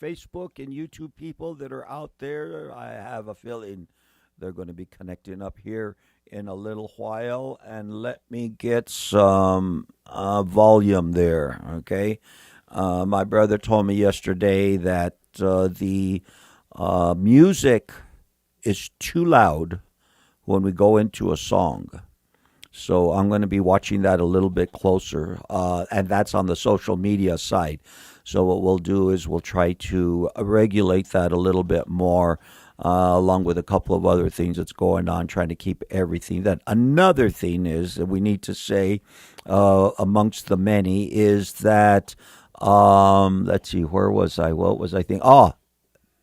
Facebook and YouTube people that are out there. I have a feeling they're going to be connecting up here in a little while. And let me get some volume there, okay? My brother told me yesterday that the music is too loud when we go into a song. So I'm going to be watching that a little bit closer, and that's on the social media side. So what we'll do is we'll try to regulate that a little bit more, along with a couple of other things that's going on, trying to keep everything. Then another thing is that we need to say, amongst the many, is that let's see, where was I? What was I thinking? Oh,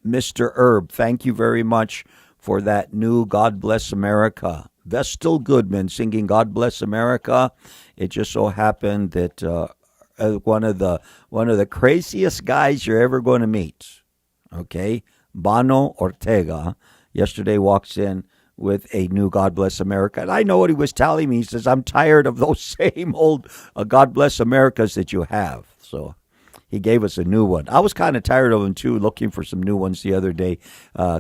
Mr. Herb, thank you very much for that new God Bless America. Vestal Goodman singing God Bless America. It just so happened that one of the craziest guys you're ever going to meet, okay, Bano Ortega, yesterday walks in with a new God Bless America. And I know what he was telling me. He says, I'm tired of those same old God Bless Americas that you have. So he gave us a new one. I was kind of tired of them too, looking for some new ones the other day.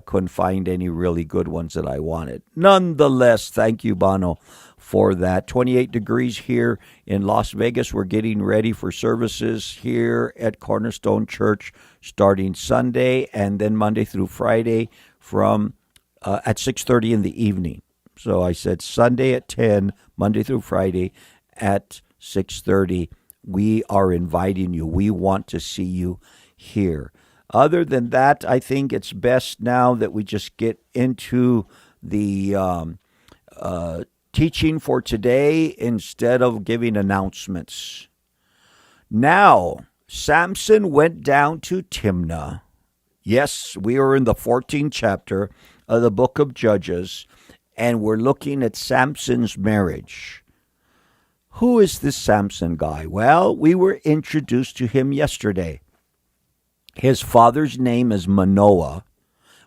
Couldn't find any really good ones that I wanted. Nonetheless, thank you, Bono, for that. 28 degrees here in Las Vegas. We're getting ready for services here at Cornerstone Church starting Sunday and then Monday through Friday from at 6:30 in the evening. So I said Sunday at 10, Monday through Friday at 6:30. We are inviting you. We want to see you here. Other than that, I think it's best now that we just get into the teaching for today instead of giving announcements. Now, Samson went down to Timnah. Yes, we are in the 14th chapter of the book of Judges, and we're looking at Samson's marriage. Who is this Samson guy? Well, we were introduced to him yesterday. His father's name is Manoah.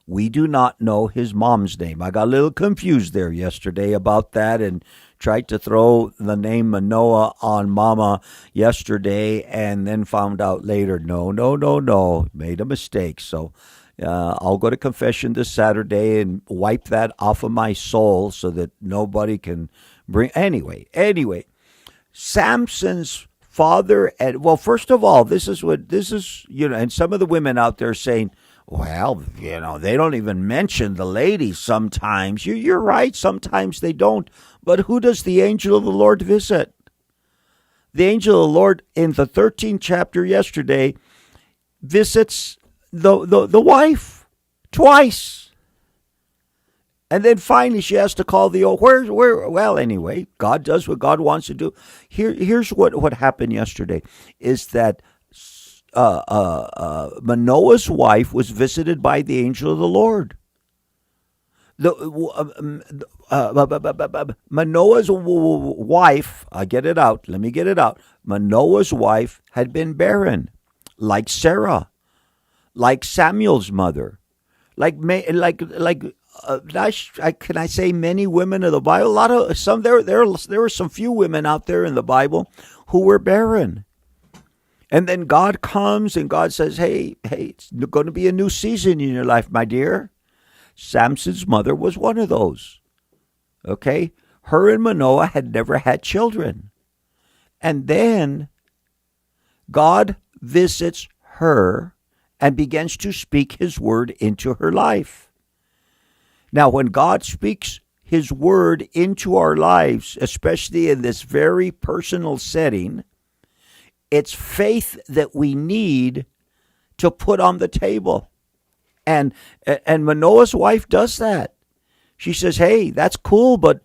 We do not know his mom's name. I got a little confused there yesterday about that and tried to throw the name Manoah on Mama yesterday and then found out later, no, made a mistake. So I'll go to confession this Saturday and wipe that off of my soul so that nobody can bring... Anyway. Samson's father, and well, first of all, this is, and some of the women out there saying, well, they don't even mention the ladies sometimes. You're right, sometimes they don't. But who does the angel of the Lord visit? The angel of the Lord in the 13th chapter yesterday visits the wife twice. And then finally she has to call the old, well, anyway, God does what God wants to do. Here's what happened yesterday is that Manoah's wife was visited by the angel of the Lord. Manoah's wife, let me get it out. Manoah's wife had been barren, like Sarah, like Samuel's mother, can I say many women of the Bible? There were some few women out there in the Bible who were barren. And then God comes and God says, hey, it's going to be a new season in your life, my dear. Samson's mother was one of those. Okay? Her and Manoah had never had children. And then God visits her and begins to speak his word into her life. Now, when God speaks his word into our lives, especially in this very personal setting, it's faith that we need to put on the table. And Manoah's wife does that. She says, hey, that's cool, but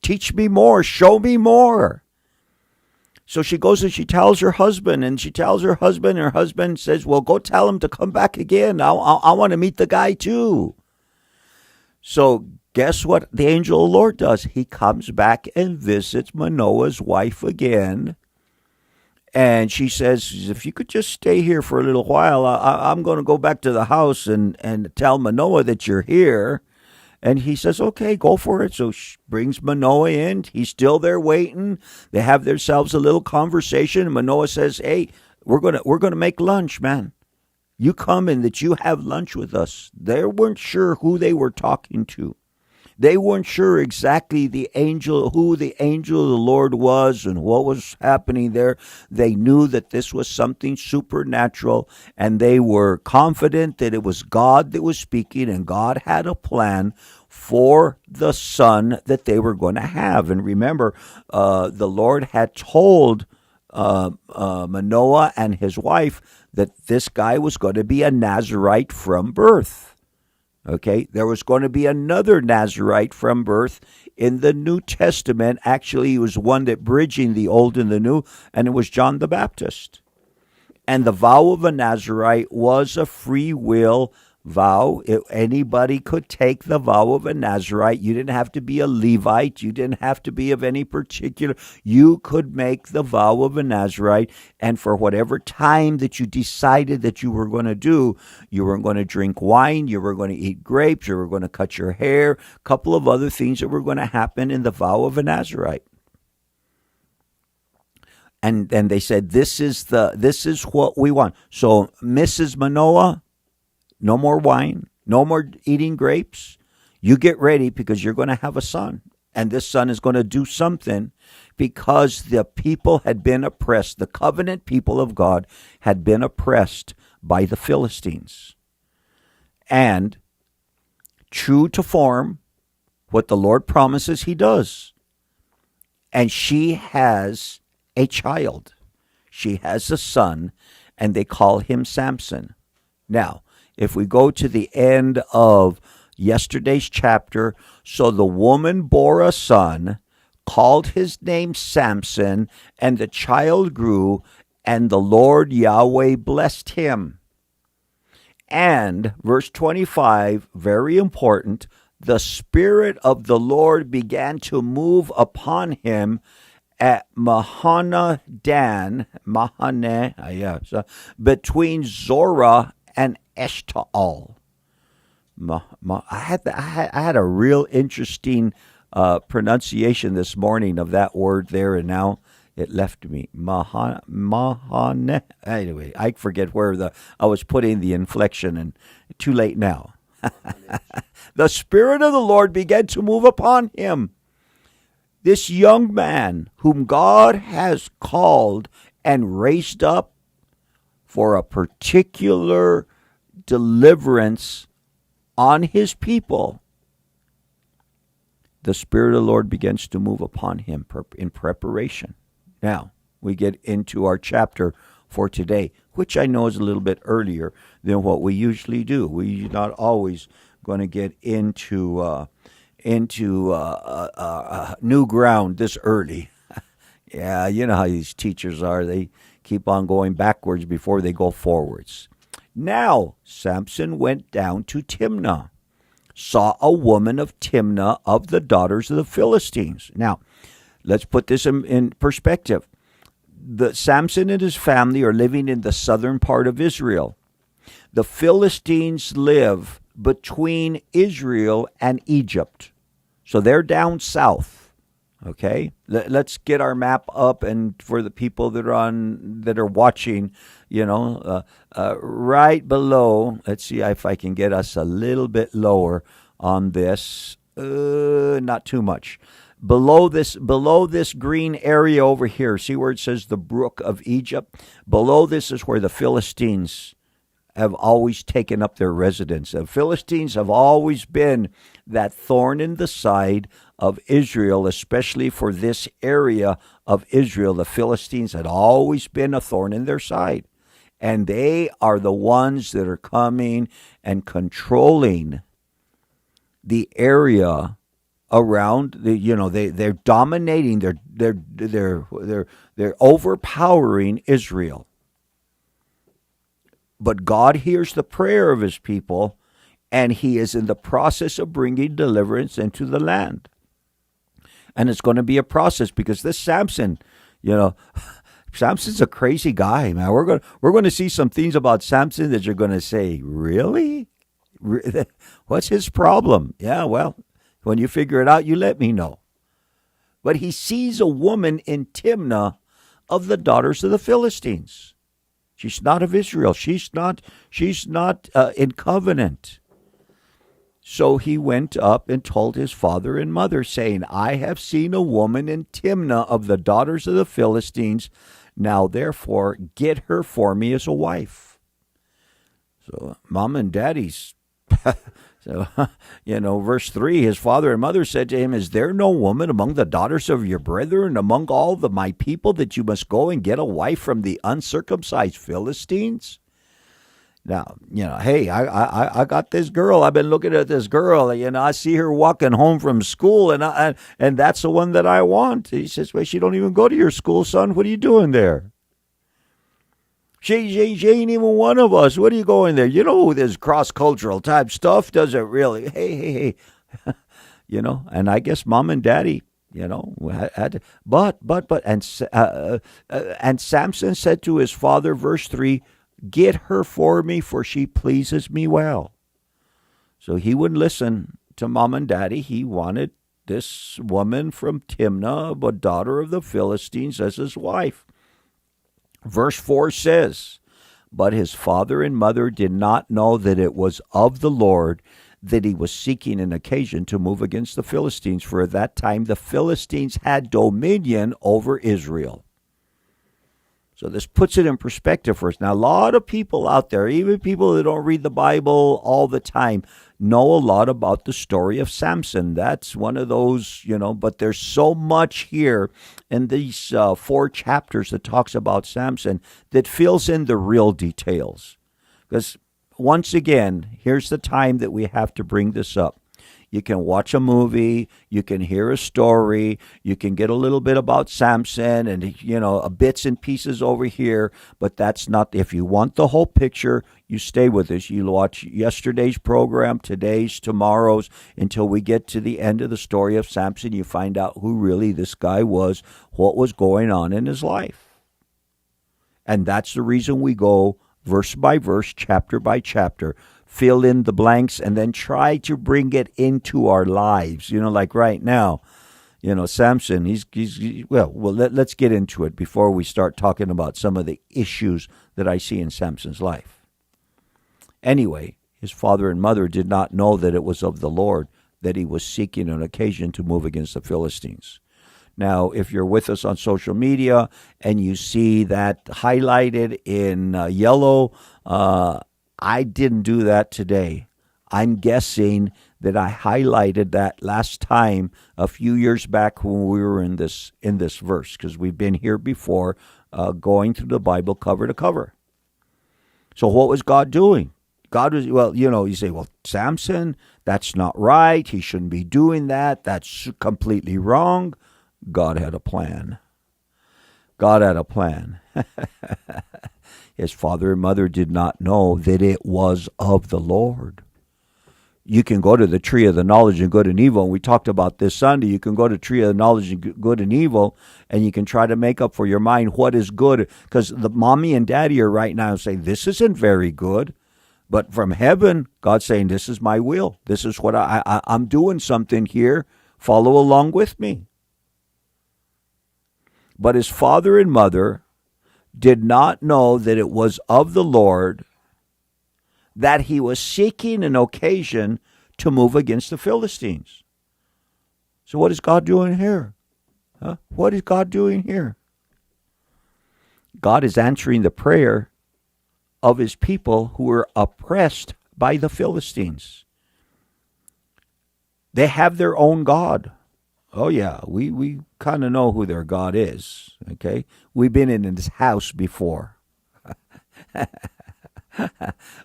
teach me more, show me more. So she goes and she tells her husband, and her husband says, well, go tell him to come back again. I want to meet the guy too. So guess what the angel of the Lord does? He comes back and visits Manoah's wife again. And she says, if you could just stay here for a little while, I'm going to go back to the house and tell Manoah that you're here. And he says, okay, go for it. So she brings Manoah in. He's still there waiting. They have themselves a little conversation. And Manoah says, hey, we're gonna make lunch, man. You come and that you have lunch with us. They weren't sure who they were talking to. They weren't sure exactly who the angel of the Lord was and what was happening there. They knew that this was something supernatural, and they were confident that it was God that was speaking, and God had a plan for the son that they were going to have. And remember, the Lord had told Manoah and his wife that this guy was going to be a Nazirite from birth. Okay, there was going to be another Nazirite from birth in the New Testament. Actually, he was one that bridging the Old and the New, and it was John the Baptist. And the vow of a Nazirite was a free will vow. Anybody could take the vow of a Nazirite. You didn't have to be a Levite. You didn't have to be of any particular. You could make the vow of a Nazirite, and for whatever time that you decided that you were going to do, you were going to drink wine, you were going to eat grapes, you were going to cut your hair, a couple of other things that were going to happen in the vow of a Nazirite. And they said, this is what we want. So Mrs. Manoah, no more wine, no more eating grapes. You get ready because you're going to have a son. And this son is going to do something because the people had been oppressed. The covenant people of God had been oppressed by the Philistines. And true to form, what the Lord promises, he does. And she has a child. She has a son, and they call him Samson. Now, if we go to the end of yesterday's chapter, so the woman bore a son, called his name Samson, and the child grew, and the Lord Yahweh blessed him. And verse 25, very important, the Spirit of the Lord began to move upon him at Mahane, between Zorah and Eshtaol. I had a real interesting pronunciation this morning of that word there, and now it left me. Mahane. Anyway, I forget where I was putting the inflection, and too late now. The Spirit of the Lord began to move upon him. This young man whom God has called and raised up for a particular deliverance on his people, the Spirit of the Lord begins to move upon him in preparation. Now, we get into our chapter for today, which I know is a little bit earlier than what we usually do. We're not always going to get into new ground this early. Yeah, you know how these teachers are. They keep on going backwards before they go forwards. Now, Samson went down to Timnah, saw a woman of Timnah of the daughters of the Philistines. Now, let's put this in perspective. Samson and his family are living in the southern part of Israel. The Philistines live between Israel and Egypt. So they're down south. Okay? Let's get our map up, and for the people that are watching, right below, let's see if I can get us a little bit lower on this. Not too much. Below this green area over here, see where it says the brook of Egypt? Below this is where the Philistines have always taken up their residence. The Philistines have always been that thorn in the side of Israel, especially for this area of Israel. The Philistines had always been a thorn in their side. And they are the ones that are coming and controlling the area around they're dominating, they're overpowering Israel. But God hears the prayer of his people, and he is in the process of bringing deliverance into the land. And it's going to be a process, because this Samson, Samson's a crazy guy, man. We're going to see some things about Samson that you're going to say, really? What's his problem? Yeah, well, when you figure it out, you let me know. But he sees a woman in Timnah of the daughters of the Philistines. She's not of Israel. She's not in covenant. So he went up and told his father and mother, saying, I have seen a woman in Timnah of the daughters of the Philistines. Now therefore get her for me as a wife. So mom and daddy's, verse 3, his father and mother said to him, is there no woman among the daughters of your brethren, among all my people, that you must go and get a wife from the uncircumcised Philistines? Now, hey, I got this girl. I've been looking at this girl. I see her walking home from school, and that's the one that I want. He says, well, she don't even go to your school, son. What are you doing there? She ain't even one of us. What are you going there? This cross-cultural type stuff doesn't really, hey. And I guess mom and daddy, had to, and Samson said to his father, verse 3, get her for me, for she pleases me well. So he wouldn't listen to mom and daddy. He wanted this woman from Timnah, a daughter of the Philistines, as his wife. Verse 4 says, but his father and mother did not know that it was of the Lord that he was seeking an occasion to move against the Philistines, for at that time the Philistines had dominion over Israel. So this puts it in perspective for us. Now, a lot of people out there, even people that don't read the Bible all the time, know a lot about the story of Samson. That's one of those, but there's so much here in these 4 chapters that talks about Samson that fills in the real details. Because once again, here's the time that we have to bring this up. You can watch a movie, you can hear a story, you can get a little bit about Samson and, bits and pieces over here, but that's not, if you want the whole picture, you stay with us. You watch yesterday's program, today's, tomorrow's, until we get to the end of the story of Samson. You find out who really this guy was, what was going on in his life. And that's the reason we go verse by verse, chapter by chapter. Fill in the blanks, and then try to bring it into our lives. Like right now, Samson, let's get into it before we start talking about some of the issues that I see in Samson's life. Anyway, his father and mother did not know that it was of the Lord that he was seeking an occasion to move against the Philistines. Now, if you're with us on social media and you see that highlighted in yellow, I didn't do that today. I'm guessing that I highlighted that last time a few years back when we were in this verse, because we've been here before, going through the Bible cover to cover. So what was God doing? God was, you say, Samson, that's not right. He shouldn't be doing that. That's completely wrong. God had a plan. God had a plan. His father and mother did not know that it was of the Lord. You can go to the tree of the knowledge of good and evil. And we talked about this Sunday. You can go to the tree of the knowledge of good and evil, and you can try to make up for your mind what is good. Because the mommy and daddy are right now saying, this isn't very good. But from heaven, God's saying, this is my will. This is what I'm doing something here. Follow along with me. But his father and mother did not know that it was of the Lord that he was seeking an occasion to move against the Philistines. So what is God doing here? What is God doing here? God is answering the prayer of his people who were oppressed by the Philistines. They have their own God. Oh, yeah, we kind of know who their God is, okay? We've been in his house before.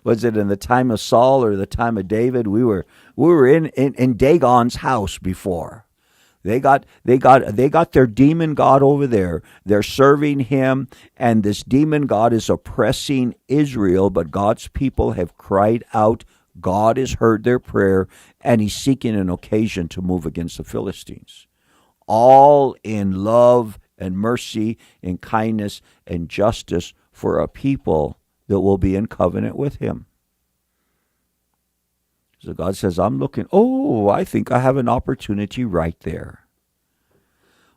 Was it in the time of Saul or the time of David? We were in Dagon's house before. They got their demon god over there. They're serving him, and this demon god is oppressing Israel, but God's people have cried out. God has heard their prayer, and he's seeking an occasion to move against the Philistines. All in love and mercy and kindness and justice for a people that will be in covenant with him. So God says, I'm looking, I think I have an opportunity right there.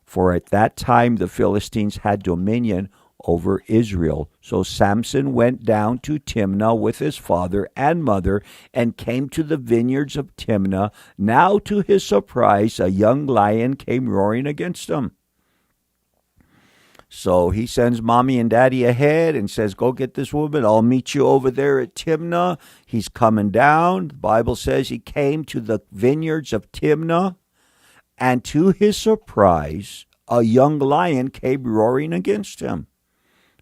For at that time the Philistines had dominion over Israel. So Samson went down to Timnah with his father and mother and came to the vineyards of Timnah. Now, to his surprise, a young lion came roaring against him. So he sends mommy and daddy ahead and says, go get this woman. I'll meet you over there at Timnah. He's coming down. The Bible says he came to the vineyards of Timnah. And to his surprise, a young lion came roaring against him.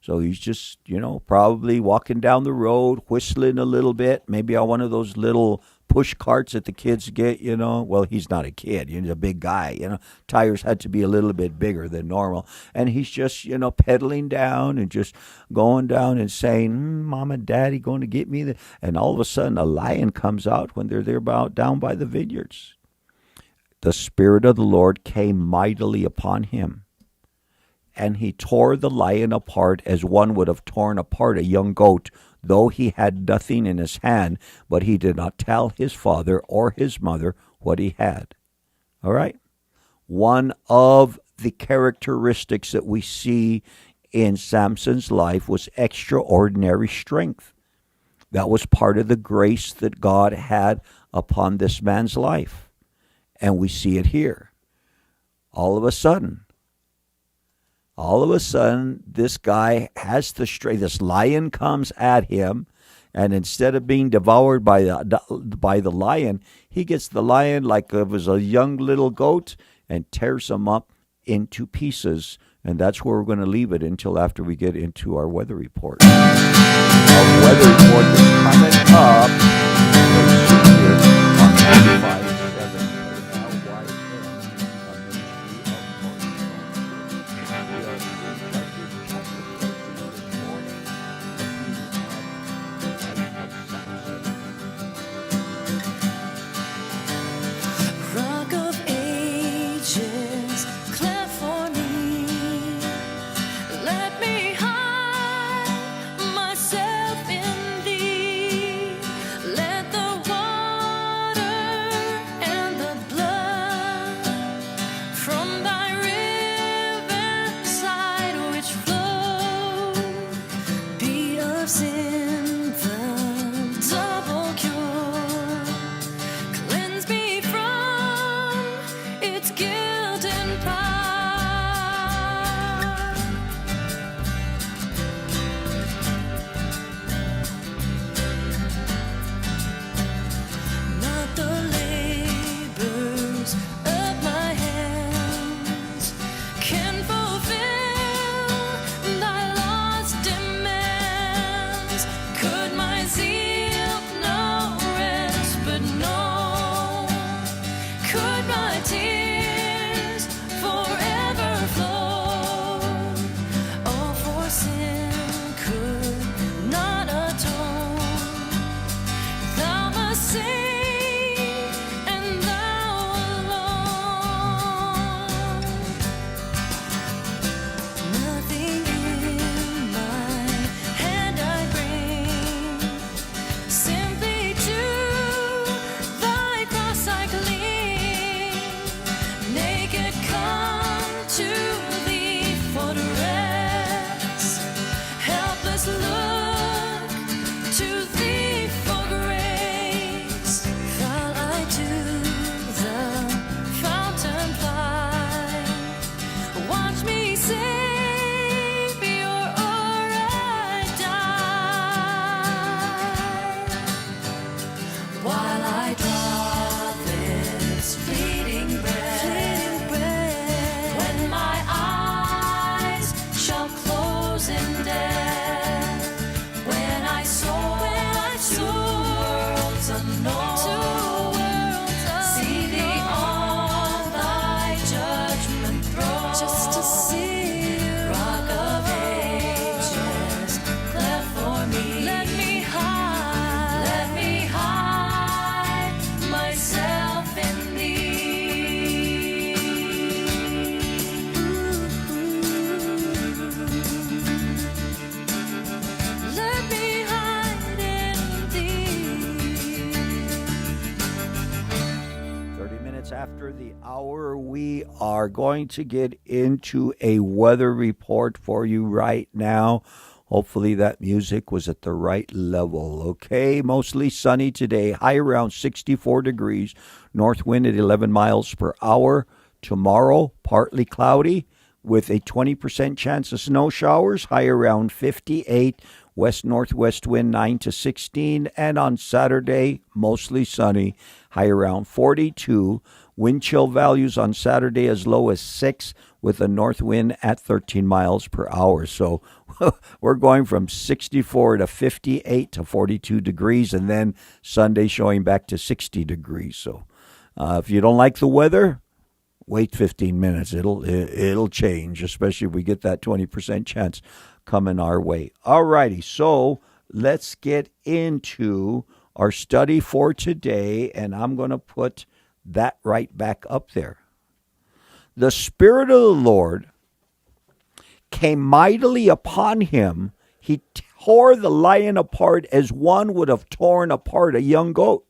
So he's just, probably walking down the road, whistling a little bit, maybe on one of those little push carts that the kids get, Well, he's not a kid. He's a big guy, Tires had to be a little bit bigger than normal. And he's just, pedaling down and just going down and saying, Mom and Daddy going to get me. And all of a sudden, a lion comes out when they're there down by the vineyards. The Spirit of the Lord came mightily upon him. And he tore the lion apart as one would have torn apart a young goat, though he had nothing in his hand, but he did not tell his father or his mother what he had. All right? One of the characteristics that we see in Samson's life was extraordinary strength. That was part of the grace that God had upon this man's life. And we see it here. All of a sudden, this guy has the strength. This lion comes at him, and instead of being devoured by the lion, he gets the lion like it was a young little goat and tears him up into pieces. And that's where we're going to leave it until after we get into our weather report. Our weather report is coming up here on 95.7. Let me hide myself in thee. After the hour, we are going to get into a weather report for you right now. Hopefully that music was at the right level. Okay, mostly sunny today, high around 64 degrees, north wind at 11 miles per hour. Tomorrow, partly cloudy with a 20% chance of snow showers, high around 58, west-northwest wind 9 to 16. And on Saturday, mostly sunny, high around 42. Wind chill values on Saturday as low as 6 with a north wind at 13 miles per hour. So we're going from 64 to 58 to 42 degrees, and then Sunday showing back to 60 degrees. So if you don't like the weather, wait 15 minutes. It'll change, especially if we get that 20% chance coming our way. All righty, so let's get into our study for today, and I'm going to put that right back up there. The Spirit of the Lord came mightily upon him. He tore the lion apart as one would have torn apart a young goat.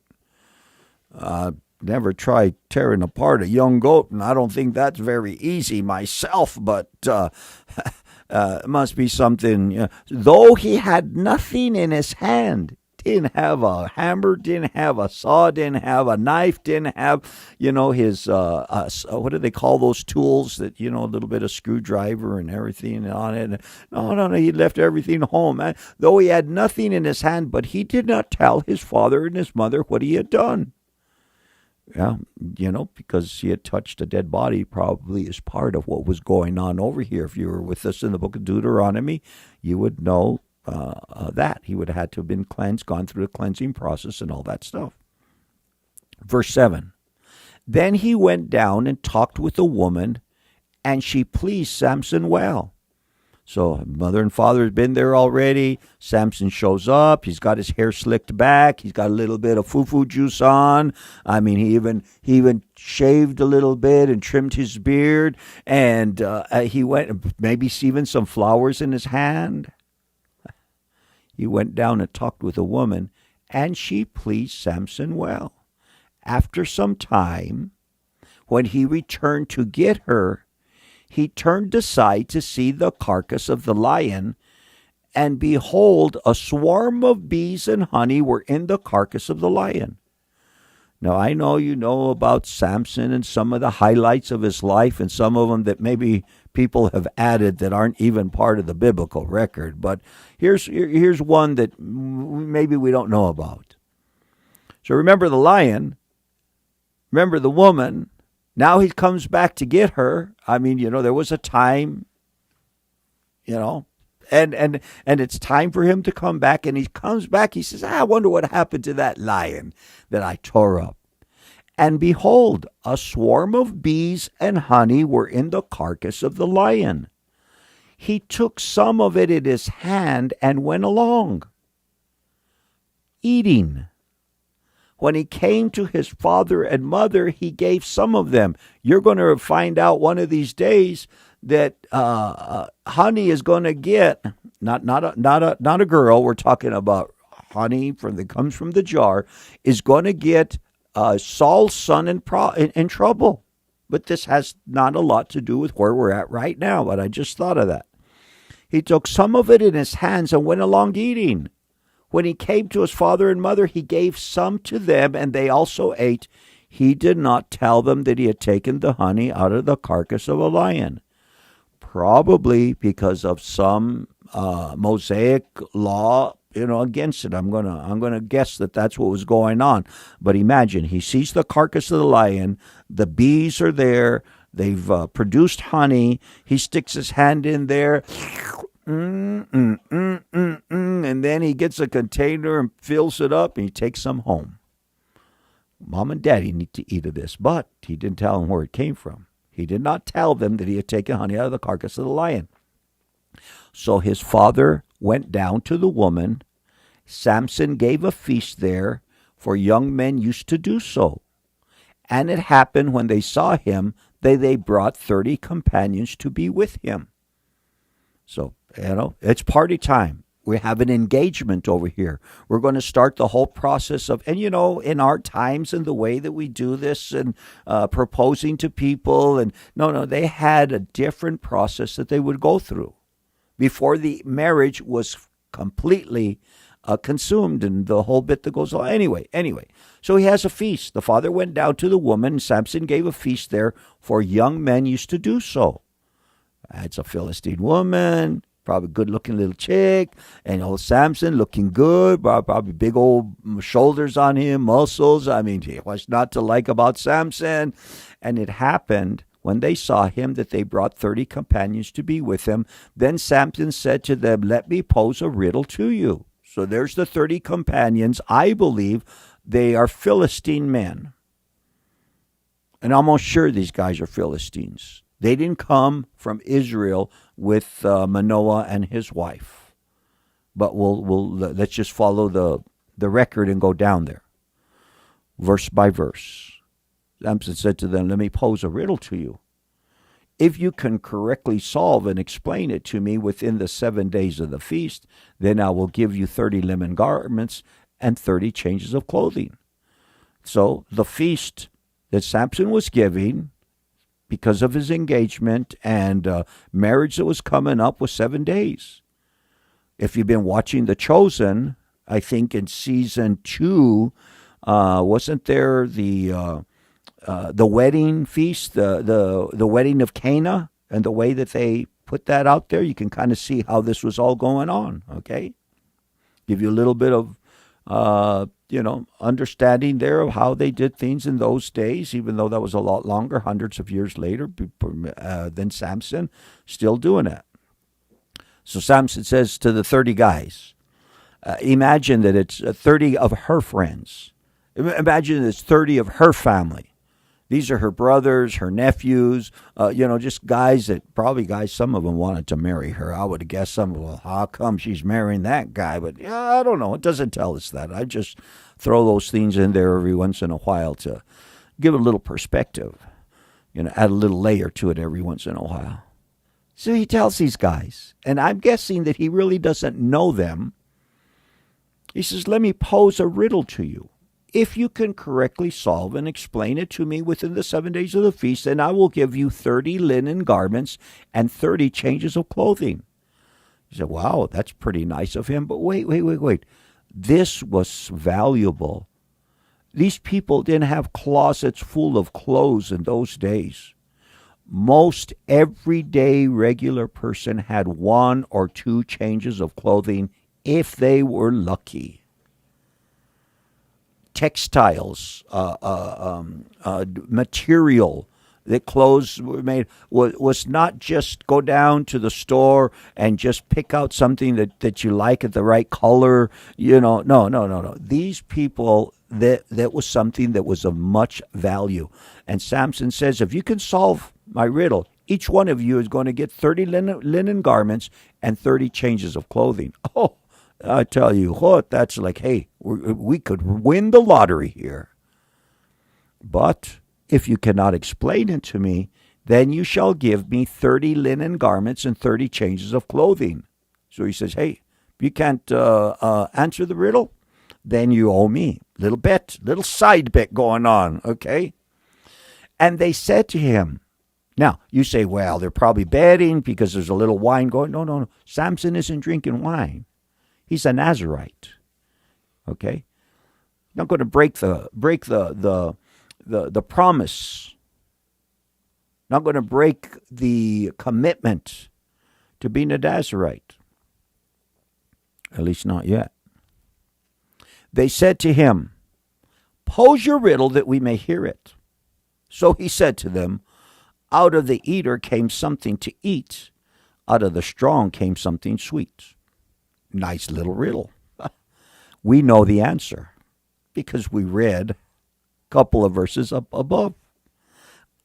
Never tried tearing apart a young goat, and I don't think that's very easy myself, but it must be something. Though he had nothing in his hand, didn't have a hammer, didn't have a saw, didn't have a knife, didn't have, his, what do they call those tools that, a little bit of screwdriver and everything on it. No, he left everything home. Though he had nothing in his hand, but he did not tell his father and his mother what he had done. Yeah, because he had touched a dead body probably is part of what was going on over here. If you were with us in the book of Deuteronomy, you would know that. He would have had to have been cleansed, gone through the cleansing process and all that stuff. Verse 7, then he went down and talked with the woman, and she pleased Samson well. So mother and father had been there already. Samson shows up. He's got his hair slicked back. He's got a little bit of foo-foo juice on. I mean, he even shaved a little bit and trimmed his beard. And he went, maybe even some flowers in his hand. He went down and talked with a woman, and she pleased Samson well. After some time, when he returned to get her, he turned aside to see the carcass of the lion, and behold, a swarm of bees and honey were in the carcass of the lion. Now, I know you know about Samson and some of the highlights of his life, and some of them that maybe people have added that aren't even part of the biblical record. But here's one that maybe we don't know about. So remember the lion, remember the woman. Now he comes back to get her. I mean, there was a time, and it's time for him to come back. And he comes back. He says, I wonder what happened to that lion that I tore up. And behold, a swarm of bees and honey were in the carcass of the lion. He took some of it in his hand and went along, eating. When he came to his father and mother, he gave some of them. You're going to find out one of these days that honey is going to get not a girl. We're talking about honey that comes from the jar is going to get Saul's son in trouble. But this has not a lot to do with where we're at right now. But I just thought of that. He took some of it in his hands and went along eating. When he came to his father and mother, he gave some to them, and they also ate. He did not tell them that he had taken the honey out of the carcass of a lion. Probably because of some Mosaic law, against it. I'm gonna guess that that's what was going on. But imagine, he sees the carcass of the lion. The bees are there. They've produced honey. He sticks his hand in there. And then he gets a container and fills it up, and he takes some home. Mom and Daddy need to eat of this, but he didn't tell them where it came from. He did not tell them that he had taken honey out of the carcass of the lion. So his father went down to the woman. Samson gave a feast there, for young men used to do so. And it happened when they saw him, they brought 30 companions to be with him. So, it's party time. We have an engagement over here. We're going to start the whole process of, and in our times and the way that we do this and proposing to people. And no, they had a different process that they would go through before the marriage was completely consumed and the whole bit that goes on. Anyway, so he has a feast. The father went down to the woman, and Samson gave a feast there, for young men used to do so. It's a Philistine woman, probably good-looking little chick, and old Samson looking good, probably big old shoulders on him, muscles. I mean, what's not to like about Samson? And it happened when they saw him that they brought 30 companions to be with him. Then Samson said to them, "Let me pose a riddle to you." So there's the 30 companions. I believe they are Philistine men. And I'm almost sure these guys are Philistines. They didn't come from Israel with Manoah and his wife. But let's just follow the record and go down there, verse by verse. Samson said to them, "Let me pose a riddle to you. If you can correctly solve and explain it to me within the 7 days of the feast, then I will give you 30 linen garments and 30 changes of clothing." So the feast that Samson was giving, because of his engagement and marriage that was coming up, was 7 days. If you've been watching The Chosen, I think in season 2, wasn't there the wedding feast, the wedding of Cana, and the way that they put that out there? You can kind of see how this was all going on. Okay, give you a little bit of understanding there of how they did things in those days, even though that was a lot longer, hundreds of years later than Samson, still doing it. So Samson says to the 30 guys, imagine that it's 30 of her friends. Imagine it's 30 of her family. These are her brothers, her nephews, just guys some of them wanted to marry her. I would guess some of them, well, how come she's marrying that guy? But I don't know. It doesn't tell us that. I just throw those things in there every once in a while to give a little perspective, add a little layer to it every once in a while. So he tells these guys, and I'm guessing that he really doesn't know them. He says, "Let me pose a riddle to you. If you can correctly solve and explain it to me within the 7 days of the feast, then I will give you 30 linen garments and 30 changes of clothing." He said, "Wow, that's pretty nice of him. But wait. This was valuable. These people didn't have closets full of clothes in those days. Most everyday regular person had 1 or 2 changes of clothing if they were lucky. Textiles, material that clothes were made was not just go down to the store and just pick out something that you like at the right color. No. These people, that was something that was of much value. And Samson says, if you can solve my riddle, each one of you is going to get 30 linen garments and 30 changes of clothing. Oh, I tell you what, that's like, hey, we could win the lottery here. But if you cannot explain it to me, then you shall give me 30 linen garments and 30 changes of clothing. So he says, hey, if you can't answer the riddle, then you owe me. Little side bet going on, okay? And they said to him, now, you say, well, they're probably betting because there's a little wine going. No. Samson isn't drinking wine. He's a Nazarite, okay? Not going to break the promise. Not going to break the commitment to being a Nazarite. At least not yet. They said to him, pose your riddle that we may hear it. So he said to them, out of the eater came something to eat. Out of the strong came something sweet. Nice little riddle. We know the answer because we read a couple of verses up above.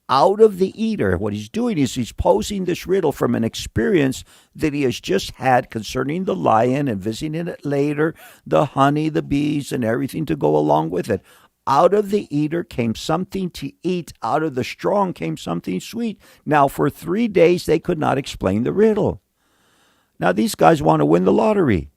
Out of the eater, what he's doing is he's posing this riddle from an experience that he has just had concerning the lion and visiting it later, the honey, the bees, and everything to go along with it. Out of the eater came something to eat. Out of the strong came something sweet. Now, for 3 days, they could not explain the riddle. Now, these guys want to win the lottery.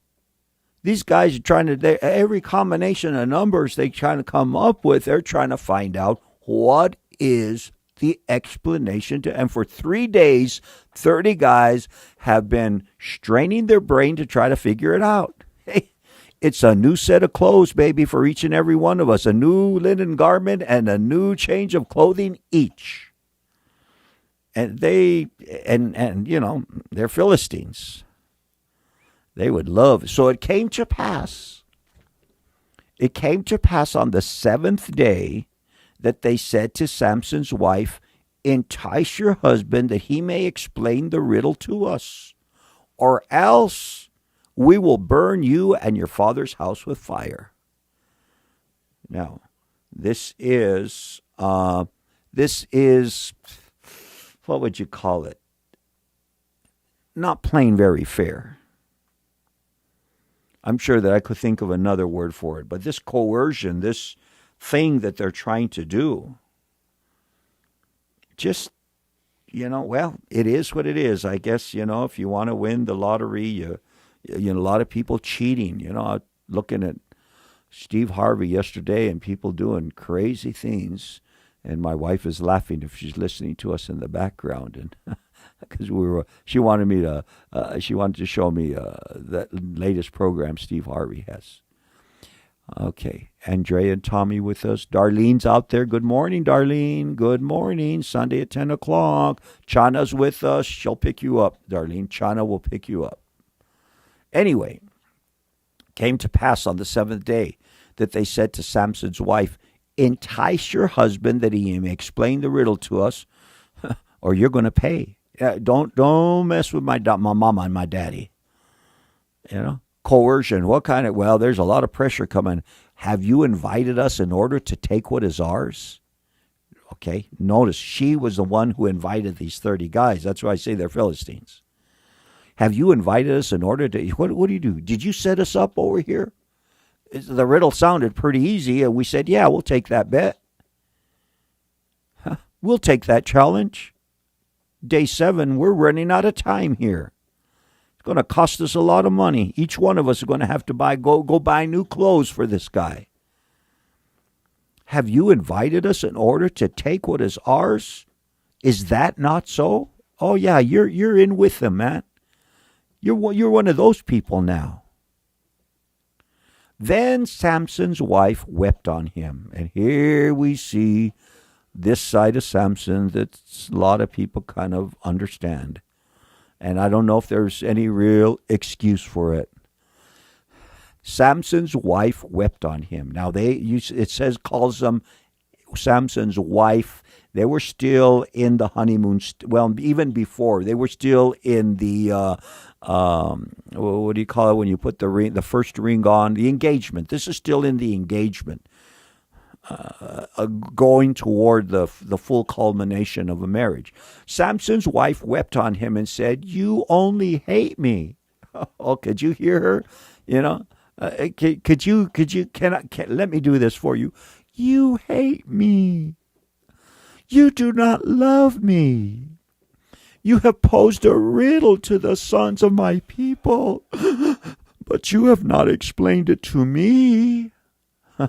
These guys are trying to, every combination of numbers they trying to come up with, they're trying to find out what is the explanation to. And for 3 days, 30 guys have been straining their brain to try to figure it out. Hey, it's a new set of clothes, baby, for each and every one of us. A new linen garment and a new change of clothing each. And they're Philistines. They would love. So it came to pass. It came to pass on the 7th day that they said to Samson's wife, entice your husband that he may explain the riddle to us, or else we will burn you and your father's house with fire. Now, this is, what would you call it? Not plain very fair. I'm sure that I could think of another word for it, but this coercion, this thing that they're trying to do, just, well, it is what it is. I guess, if you want to win the lottery, a lot of people cheating, looking at Steve Harvey yesterday and people doing crazy things. And my wife is laughing if she's listening to us in the background, and because she wanted to show me that latest program Steve Harvey has. Okay, Andrea and Tommy with us. Darlene's out there. Good morning, Darlene. Good morning. Sunday at 10 o'clock. Chana's with us. She'll pick you up, Darlene. Chana will pick you up. Anyway, came to pass on the 7th day that they said to Samson's wife, entice your husband that he may explain the riddle to us, or you're going to pay. Don't mess with my mama and my daddy. Coercion. What kind of? Well, there's a lot of pressure coming. Have you invited us in order to take what is ours? Okay. Notice she was the one who invited these 30 guys. That's why I say they're Philistines. Have you invited us in order to? What do you do? Did you set us up over here? The riddle sounded pretty easy, and we said, yeah, we'll take that bet. We'll take that challenge. Day 7, we're running out of time here. It's going to cost us a lot of money. Each one of us is going to have to go buy new clothes for this guy. Have you invited us in order to take what is ours? Is that not so? Oh, yeah, you're in with them, man. You're one of those people now. Then Samson's wife wept on him. And here we see this side of Samson that a lot of people kind of understand. And I don't know if there's any real excuse for it. Samson's wife wept on him. Now, it says, calls them Samson's wife. They were still in the honeymoon. Well, even before, they were still in the what do you call it when you put the ring, the first ring on? The engagement. This is still in the engagement, going toward the full culmination of a marriage. Samson's wife wept on him and said, "You only hate me." Oh, could you hear her? Let me do this for you. You hate me. You do not love me. You have posed a riddle to the sons of my people, but you have not explained it to me. Yeah,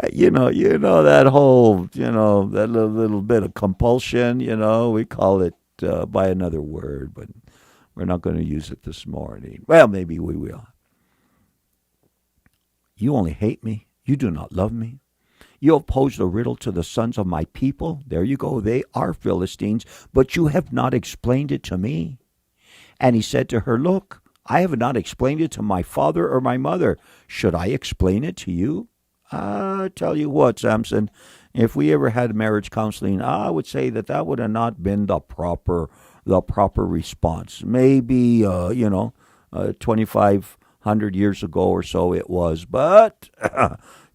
that whole, that little bit of compulsion, we call it by another word, but we're not going to use it this morning. Well, maybe we will. You only hate me. You do not love me. You have posed a riddle to the sons of my people. There you go. They are Philistines, but you have not explained it to me. And he said to her, look, I have not explained it to my father or my mother. Should I explain it to you? I tell you what, Samson, if we ever had marriage counseling, I would say that would have not been the proper response. Maybe, 2,500 years ago or so it was, but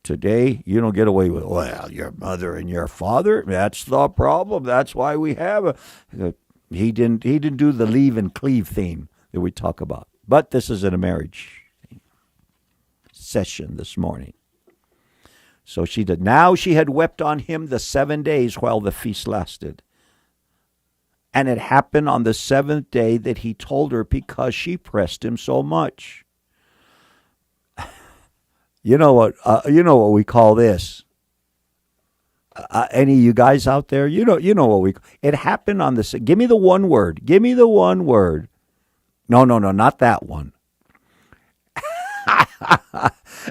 today, you don't get away with, well, your mother and your father, that's the problem. That's why we have he didn't do the leave and cleave theme that we talk about. But this is in a marriage session this morning. So she did. Now she had wept on him the 7 days while the feast lasted. And it happened on the 7th day that he told her because she pressed him so much. You know what? You know what we call this. Any of you guys out there, you know what we. It happened on the. Give me the one word. Give me the one word. No, not that one.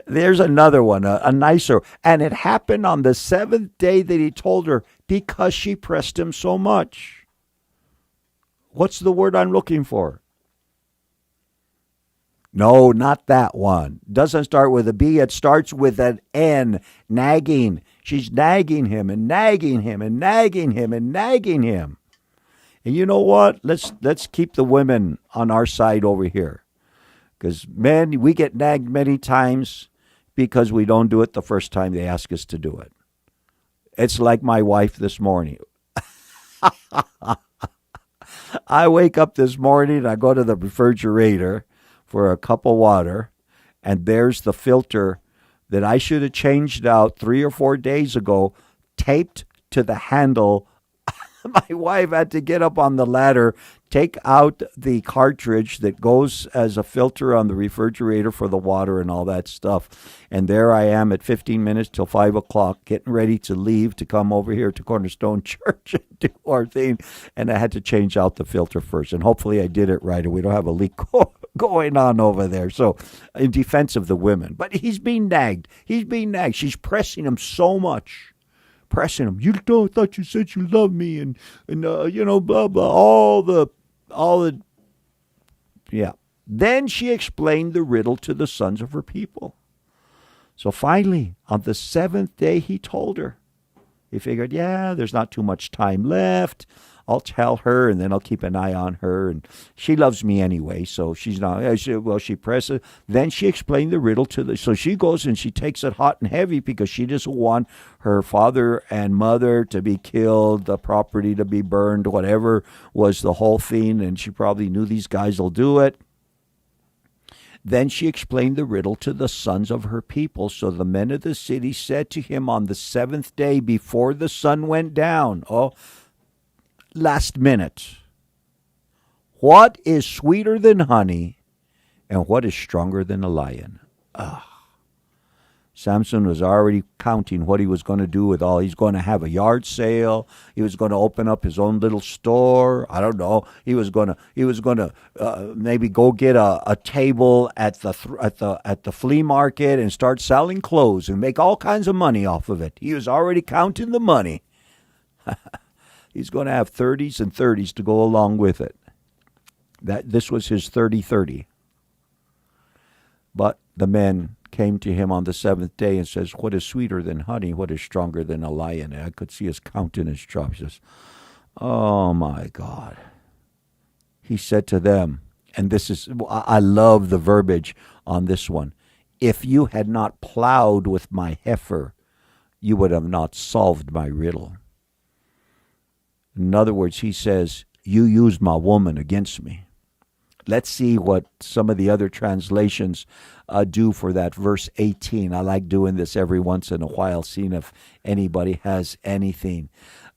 There's another one, a nicer. And it happened on the seventh day that he told her because she pressed him so much. What's the word I'm looking for? No, not that one. Doesn't start with a B. It starts with an N. Nagging. She's nagging him and nagging him and nagging him and nagging him. And you know what? Let's keep the women on our side over here. Because men, we get nagged many times because we don't do it the first time they ask us to do it. It's like my wife this morning. I wake up this morning, I go to the refrigerator for a cup of water, and there's the filter that I should have changed out 3 or 4 days ago, taped to the handle. My wife had to get up on the ladder, take out the cartridge that goes as a filter on the refrigerator for the water and all that stuff. And there I am at 15 minutes till 5 o'clock, getting ready to leave to come over here to Cornerstone Church and do our thing. And I had to change out the filter first. And hopefully I did it right, and we don't have a leak going on over there. So in defense of the women. But he's being nagged. She's pressing him so much. Pressing him. I thought you said you loved me, and blah blah. All the. Yeah. Then she explained the riddle to the sons of her people. So finally, on the seventh day, he told her. He figured, there's not too much time left. I'll tell her, and then I'll keep an eye on her. And she loves me anyway, so she's not. She presses. Then she explained the riddle to the. So she goes and she takes it hot and heavy because she doesn't want her father and mother to be killed, the property to be burned, whatever was the whole thing. And she probably knew these guys will do it. Then she explained the riddle to the sons of her people. So the men of the city said to him on the seventh day before the sun went down. Last minute. What is sweeter than honey, and what is stronger than a lion? Samson was already counting what he was going to do with all. He's going to have a yard sale. He was going to open up his own little store. I don't know. He was going to maybe go get a table at the flea market and start selling clothes and make all kinds of money off of it. He was already counting the money. He's going to have 30s and 30s to go along with it. This was his 30-30. But the men came to him on the seventh day and says, what is sweeter than honey? What is stronger than a lion? And I could see his countenance drop. He says, oh my God. He said to them, and I love the verbiage on this one. If you had not plowed with my heifer, you would have not solved my riddle. In other words, he says, you used my woman against me. Let's see what some of the other translations do for that verse 18. I like doing this every once in a while, seeing if anybody has anything.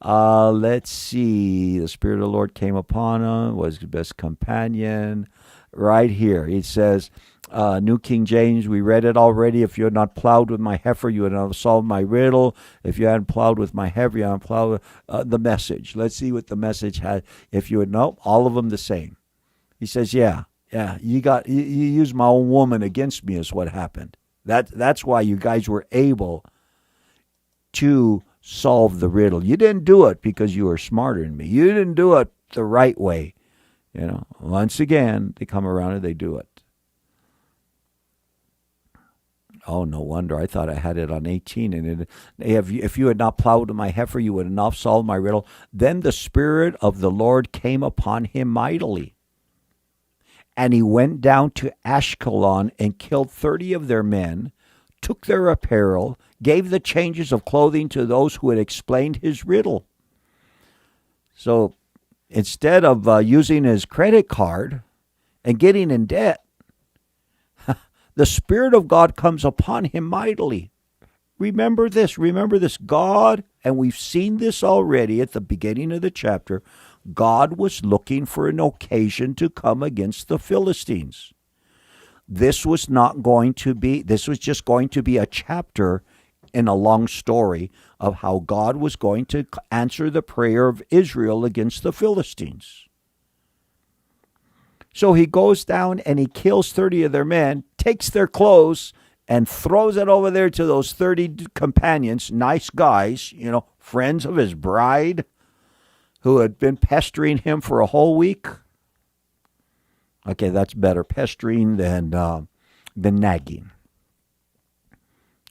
Let's see. The Spirit of the Lord came upon him, was his best companion. Right here, it says, New King James, we read it already. If you had not plowed with my heifer, you would not have solved my riddle. If you hadn't plowed with my heifer, you hadn't plowed with the Message. Let's see what the Message had. If you had, all of them the same. He says, you used my own woman against me is what happened. That's why you guys were able to solve the riddle. You didn't do it because you were smarter than me. You didn't do it the right way. Once again, they come around and they do it. Oh, no wonder. I thought I had it on 18. And if you had not plowed with my heifer, you would have not solved my riddle. Then the Spirit of the Lord came upon him mightily. And he went down to Ashkelon and killed 30 of their men, took their apparel, gave the changes of clothing to those who had explained his riddle. So instead of using his credit card and getting in debt, the Spirit of God comes upon him mightily. Remember this, God, and we've seen this already at the beginning of the chapter, God was looking for an occasion to come against the Philistines. This was not going to be, this was just going to be a chapter in a long story of how God was going to answer the prayer of Israel against the Philistines. So he goes down and he kills 30 of their men, takes their clothes, and throws it over there to those 30 companions, nice guys, friends of his bride, who had been pestering him for a whole week. Okay, that's better pestering than nagging.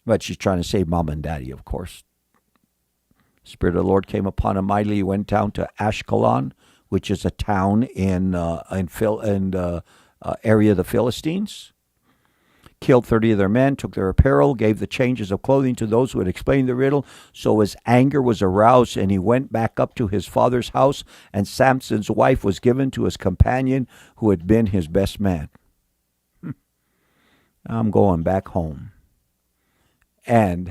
But she's trying to save mom and daddy, of course. Spirit of the Lord came upon him mightily. He went down to Ashkelon, which is a town in area of the Philistines. Killed 30 of their men, took their apparel, gave the changes of clothing to those who had explained the riddle. So his anger was aroused, and he went back up to his father's house, and Samson's wife was given to his companion who had been his best man. I'm going back home. And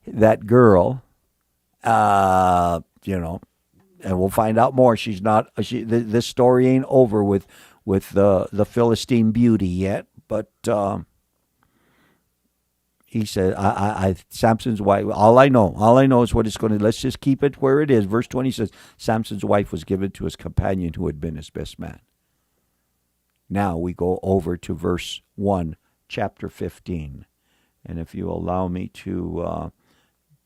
that girl, and we'll find out more. This story ain't over with the Philistine beauty yet. But he said, Samson's wife, all I know is what it's going to, let's just keep it where it is. Verse 20 says, Samson's wife was given to his companion who had been his best man. Now we go over to verse 1, chapter 15. And if you allow me to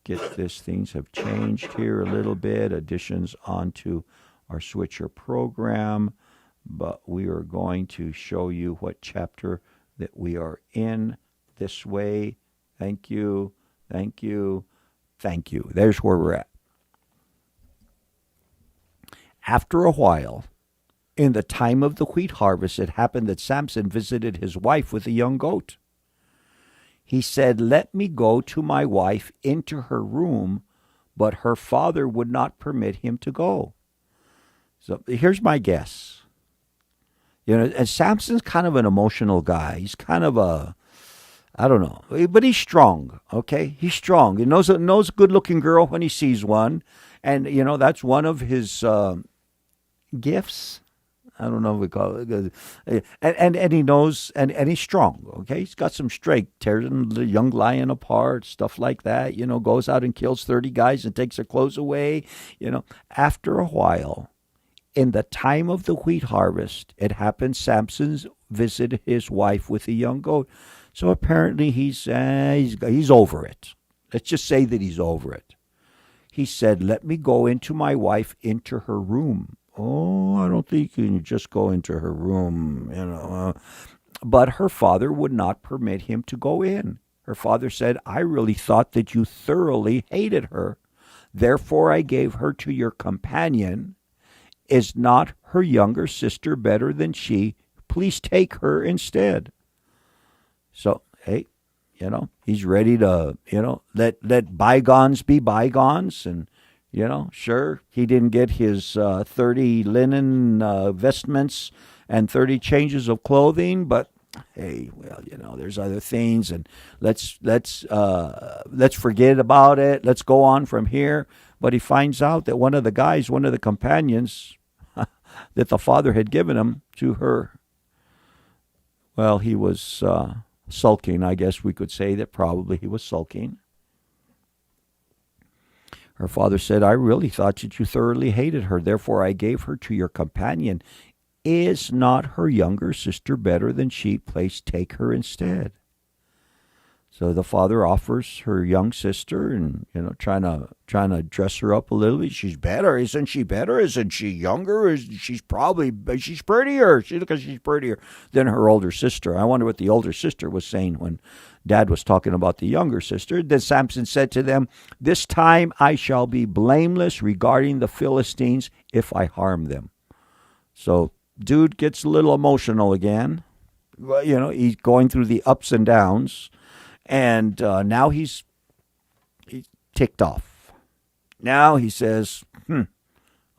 get this, things have changed here a little bit, additions onto our switcher program. But we are going to show you what chapter that we are in this way. Thank you, thank you, thank you. There's where we're at. After a while, in the time of the wheat harvest, it happened that Samson visited his wife with a young goat. He said, "Let me go to my wife into her room," but her father would not permit him to go. So here's my guess. And Samson's kind of an emotional guy. He's kind of I don't know, but he's strong, okay? He's strong. He knows a good-looking girl when he sees one, and, that's one of his gifts. I don't know if we call it. And he knows, and he's strong, okay? He's got some strength, tears the young lion apart, stuff like that, goes out and kills 30 guys and takes their clothes away, After a while, in the time of the wheat harvest, it happened Samson visited his wife with a young goat. So apparently he's over it. Let's just say that he's over it. He said, "Let me go into my wife into her room." Oh, I don't think you can just go into her room, But her father would not permit him to go in. Her father said, "I really thought that you thoroughly hated her. Therefore I gave her to your companion. Is not her younger sister better than she? Please take her instead." So, hey, he's ready to, let bygones be bygones. And, sure, he didn't get his 30 linen vestments and 30 changes of clothing, but hey, well, there's other things, and let's forget about it. Let's go on from here. But he finds out that one of the companions that the father had given him to her, well, he was sulking. I guess we could say that probably he was sulking. Her father said, "I really thought that you thoroughly hated her. Therefore I gave her to your companion. Is not her younger sister better than she? Please take her instead." So the father offers her young sister, and trying to dress her up a little bit. She's better, isn't she? Better, isn't she? Younger, she's prettier. Because she's prettier than her older sister. I wonder what the older sister was saying when Dad was talking about the younger sister. Then Samson said to them, "This time I shall be blameless regarding the Philistines if I harm them." So dude gets a little emotional again. He's going through the ups and downs. And now he's ticked off. Now he says,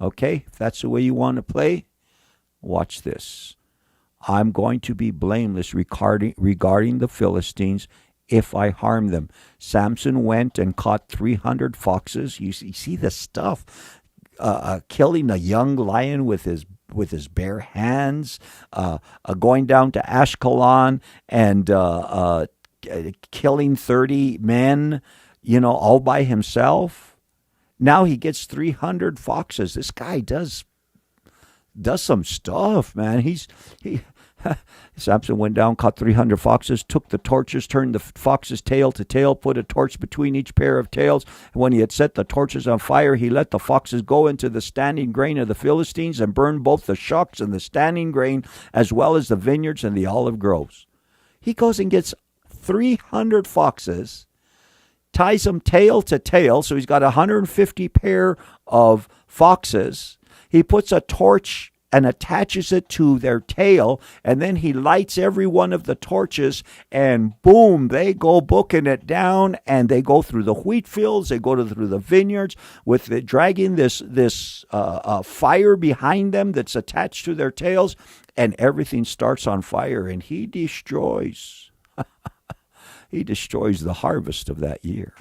okay, if that's the way you want to play, watch this. I'm going to be blameless regarding the Philistines if I harm them. Samson went and caught 300 foxes. You see the stuff. Killing a young lion with with his bare hands, going down to Ashkelon and killing 30 men, all by himself. Now he gets 300 foxes. This guy does some stuff, man. Samson went down, caught 300 foxes, took the torches, turned the foxes tail to tail, put a torch between each pair of tails. And when he had set the torches on fire, he let the foxes go into the standing grain of the Philistines and burned both the shocks and the standing grain, as well as the vineyards and the olive groves. He goes and gets 300 foxes, ties them tail to tail, so he's got 150 pair of foxes. He puts a torch and attaches it to their tail, and then he lights every one of the torches, and boom, they go booking it down, and they go through the wheat fields, they go through the vineyards, dragging this fire behind them that's attached to their tails, and everything starts on fire, and he destroys the harvest of that year.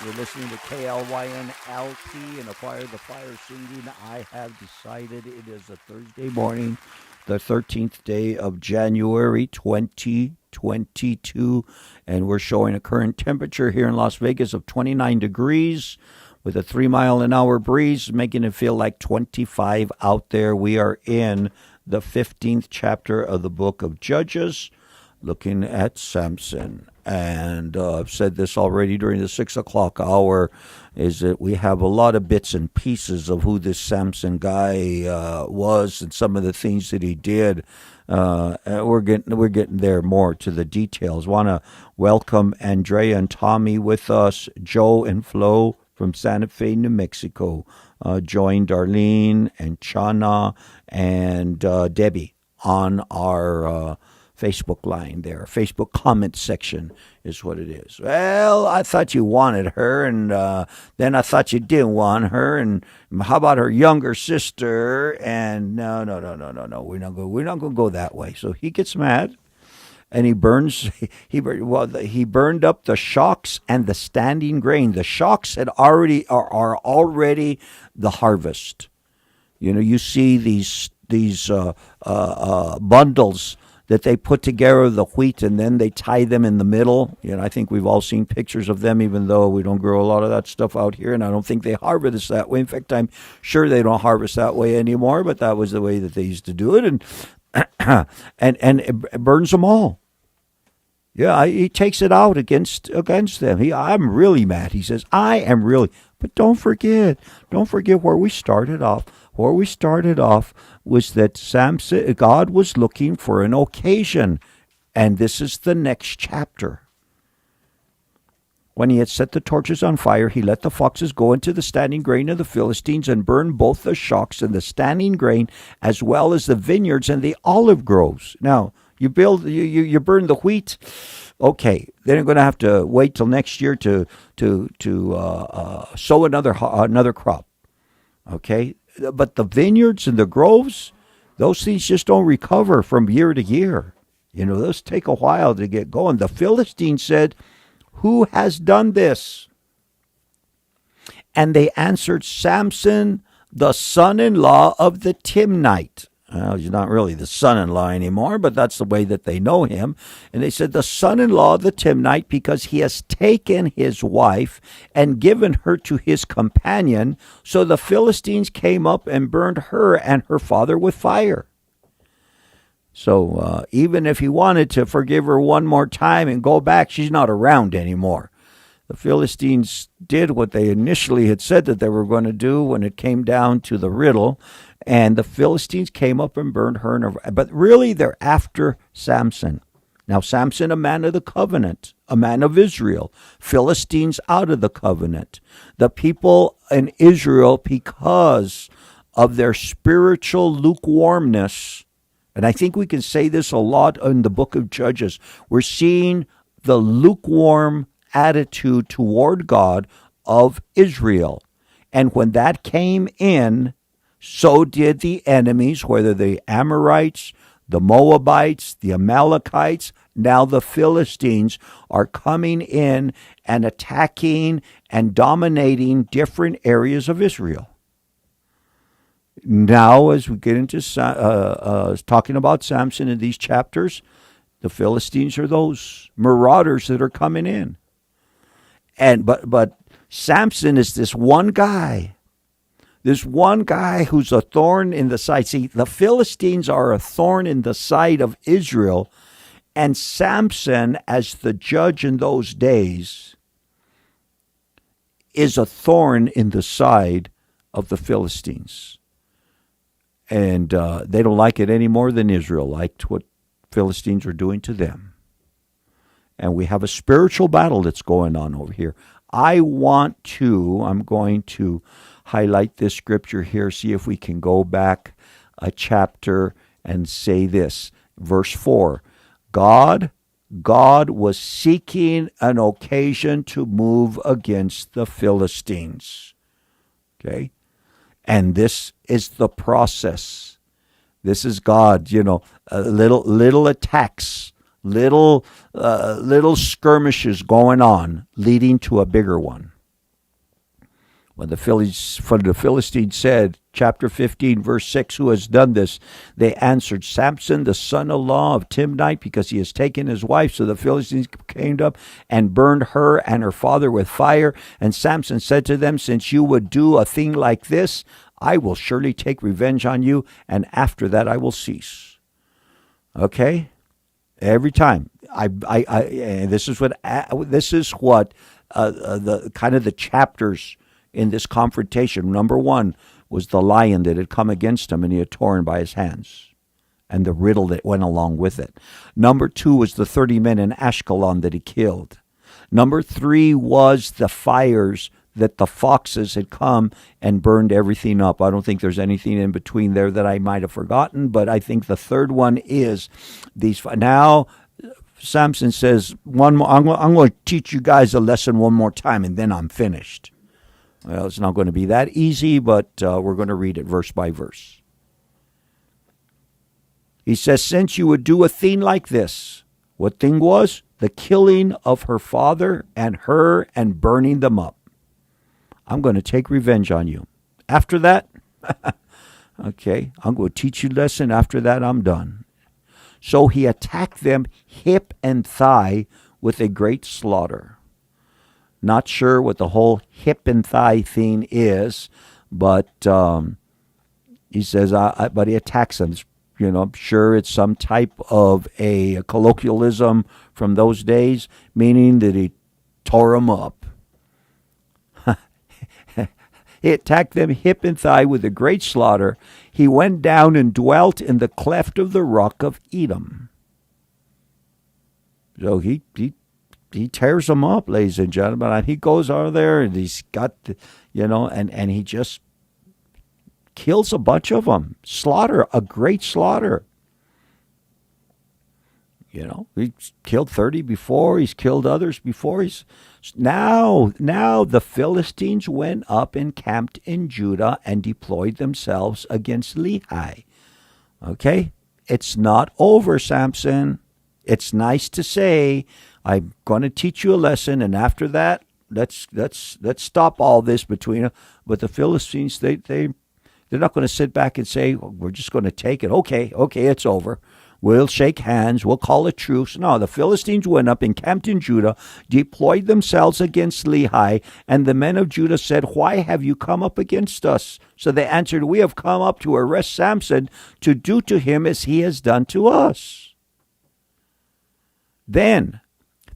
You're listening to KLYN-LP and Acquire the Fire singing I Have Decided. It is a Thursday morning, the 13th day of January 2022, and we're showing a current temperature here in Las Vegas of 29 degrees with a 3-mile-an-hour breeze, making it feel like 25 out there. We are in the 15th chapter of the book of Judges, looking at Samson. And I've said this already during the 6 o'clock hour, is that we have a lot of bits and pieces of who this Samson guy was and some of the things that he did. We're getting there more to the details. Want to welcome Andrea and Tommy with us, Joe and Flo from Santa Fe, New Mexico. Join Darlene and Chana and Debbie on our Facebook line there. Facebook comment section is what it is. Well, I thought you wanted her, and then I thought you didn't want her, and how about her younger sister? And no. We're not going to go that way. So he gets mad, and he burned up the shocks and the standing grain. The shocks are already the harvest. You know, you see these bundles that they put together the wheat and then they tie them in the middle. I think we've all seen pictures of them, even though we don't grow a lot of that stuff out here, and I don't think they harvest that way. In fact, I'm sure they don't harvest that way anymore, but that was the way that they used to do it, and and it burns them all. Yeah, he takes it out against them. I'm really mad. He says, I am really. But don't forget where we started off. Where we started off was that God was looking for an occasion, and this is the next chapter. When he had set the torches on fire, he let the foxes go into the standing grain of the Philistines and burn both the shocks and the standing grain, as well as the vineyards and the olive groves. Now, you burn the wheat. Okay, then you're going to have to wait till next year to sow another crop. Okay, but the vineyards and the groves, those things just don't recover from year to year. Those take a while to get going. The Philistines said, "Who has done this?" And they answered, "Samson, the son-in-law of the Timnite." Well, he's not really the son-in-law anymore, but that's the way that they know him. And they said, "The son-in-law of the Timnite, because he has taken his wife and given her to his companion." So the Philistines came up and burned her and her father with fire. So even if he wanted to forgive her one more time and go back, she's not around anymore. The Philistines did what they initially had said that they were going to do when it came down to the riddle. And the Philistines came up and burned her. But really, they're after Samson. Now, Samson, a man of the covenant, a man of Israel. Philistines out of the covenant. The people in Israel, because of their spiritual lukewarmness, and I think we can say this a lot in the book of Judges, we're seeing the lukewarm attitude toward God of Israel. And when that came in, so did the enemies, whether the Amorites, the Moabites, the Amalekites. Now the Philistines are coming in and attacking and dominating different areas of Israel. Now, as we get into talking about Samson in these chapters, the Philistines are those marauders that are coming in. But Samson is this one guy. This one guy who's a thorn in the side. See, the Philistines are a thorn in the side of Israel, and Samson, as the judge in those days, is a thorn in the side of the Philistines. And they don't like it any more than Israel liked what Philistines are doing to them. And we have a spiritual battle that's going on over here. I'm going to highlight this scripture here, see if we can go back a chapter and say this. Verse 4, God was seeking an occasion to move against the Philistines. Okay? And this is the process. This is God, little attacks, little skirmishes going on, leading to a bigger one. When the Philistines said, chapter 15, verse 6, "Who has done this?" They answered, "Samson, the son-in-law of Timnite, because he has taken his wife." So the Philistines came up and burned her and her father with fire. And Samson said to them, "Since you would do a thing like this, I will surely take revenge on you, and after that I will cease." Okay? Every time. This is what the kind of the chapters in this confrontation. Number one was the lion that had come against him and he had torn by his hands, and the riddle that went along with it. Number two was the 30 men in Ashkelon that he killed. Number three was the fires that the foxes had come and burned everything up. I don't think there's anything in between there that I might have forgotten, but I think the third one is these. Now, Samson says, I'm going to teach you guys a lesson one more time, and then I'm finished. Well, it's not going to be that easy, but we're going to read it verse by verse. He says, "Since you would do a thing like this," what thing was? The killing of her father and her and burning them up. "I'm going to take revenge on you. After that, okay, I'm going to teach you a lesson. After that, I'm done." So he attacked them hip and thigh with a great slaughter. Not sure what the whole hip and thigh thing is, but he says, but he attacks them. I'm sure it's some type of a colloquialism from those days, meaning that he tore them up. He attacked them hip and thigh with a great slaughter. He went down and dwelt in the cleft of the rock of Edom. So he tears them up, ladies and gentlemen. And he goes over there and he's got, and he just kills a bunch of them. Slaughter, a great slaughter. He's killed 30 before. He's killed others before. Now the Philistines went up and camped in Judah and deployed themselves against Lehi. Okay? It's not over, Samson. It's nice to say, I'm going to teach you a lesson, and after that, let's stop all this between us. But the Philistines, they're not going to sit back and say, we're just going to take it. Okay, it's over. We'll shake hands. We'll call a truce. No, the Philistines went up, encamped in Judah, deployed themselves against Lehi, and the men of Judah said, why have you come up against us? So they answered, we have come up to arrest Samson, to do to him as he has done to us. Then